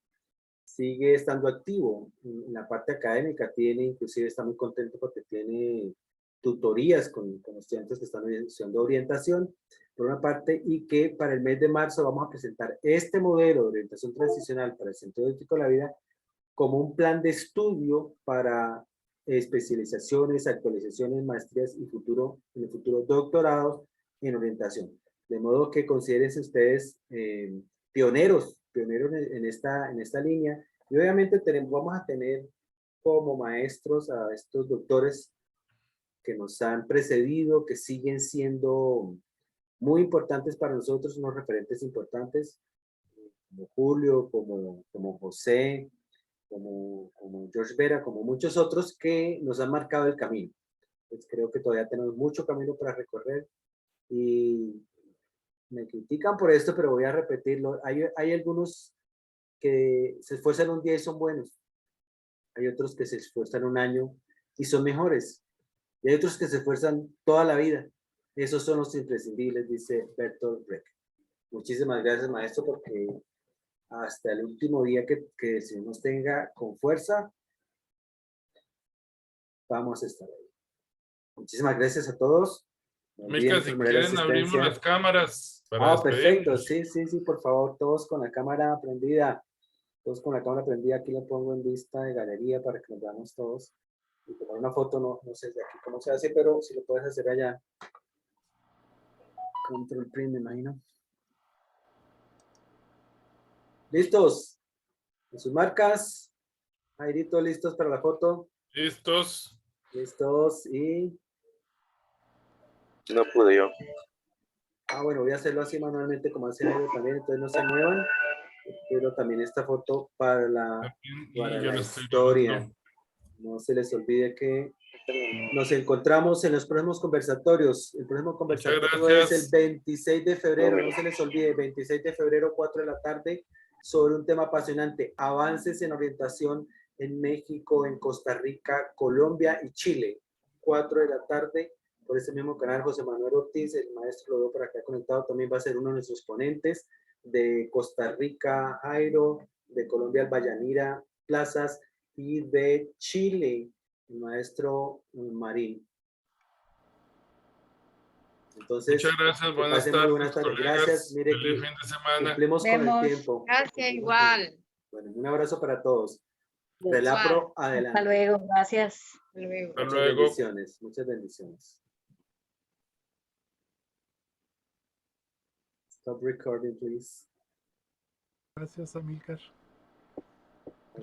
sigue estando activo en la parte académica, inclusive está muy contento porque tiene tutorías con estudiantes que están estudiando orientación, por una parte, y que para el mes de marzo vamos a presentar este modelo de orientación transicional para el Centro de Ética de la Vida como un plan de estudio para especializaciones, actualizaciones, maestrías y en el futuro doctorados en orientación. De modo que consideren ustedes pioneros en esta línea. Y obviamente vamos a tener como maestros a estos doctores que nos han precedido, que siguen siendo muy importantes para nosotros, unos referentes importantes, como Julio, como José, como George Vera, como muchos otros que nos han marcado el camino. Pues creo que todavía tenemos mucho camino para recorrer y me critican por esto, pero voy a repetirlo. Hay algunos que se esfuerzan un día y son buenos. Hay otros que se esfuerzan un año y son mejores. Y hay otros que se esfuerzan toda la vida. Esos son los imprescindibles, dice Bertolt Brecht. Muchísimas gracias, maestro, porque hasta el último día que el Señor nos tenga con fuerza, vamos a estar ahí. Muchísimas gracias a todos.
Milka, si quieren abrimos las cámaras para
perfecto,
despedirnos.
sí, por favor, todos con la cámara prendida. Todos con la cámara prendida, aquí lo pongo en vista de galería para que nos veamos todos. Y tomar una foto, no sé de aquí cómo se hace, pero si lo puedes hacer allá. Control print, me imagino. ¿Listos? ¿En sus marcas? Jairito, ¿listos para la foto?
¿Listos?
Listos y...
No pude yo.
Bueno, voy a hacerlo así manualmente como hace Jairo también, entonces no se muevan. Quiero también esta foto para la historia. No se les olvide que nos encontramos en los próximos conversatorios. El próximo conversatorio es el 26 de febrero. No se les olvide, 26 de febrero, 4 de la tarde, sobre un tema apasionante. Avances en orientación en México, en Costa Rica, Colombia y Chile. 4 de la tarde, por ese mismo canal. José Manuel Ortiz, el maestro, lo veo por acá conectado, también va a ser uno de nuestros ponentes. De Costa Rica, Jairo. De Colombia, Albayanira Plazas. Y de Chile, el maestro Marín. Entonces,
muchas gracias, buenas tardes,
buenas tardes.
colegas.
Gracias. Mire,
feliz fin de semana.
Cumplimos con el tiempo.
Gracias, igual.
Bueno, un abrazo para todos. Relapro, adelante.
Hasta luego, gracias.
Hasta luego.
Hasta
Muchas
luego.
bendiciones, muchas bendiciones. Stop recording, please.
Gracias, Amílcar.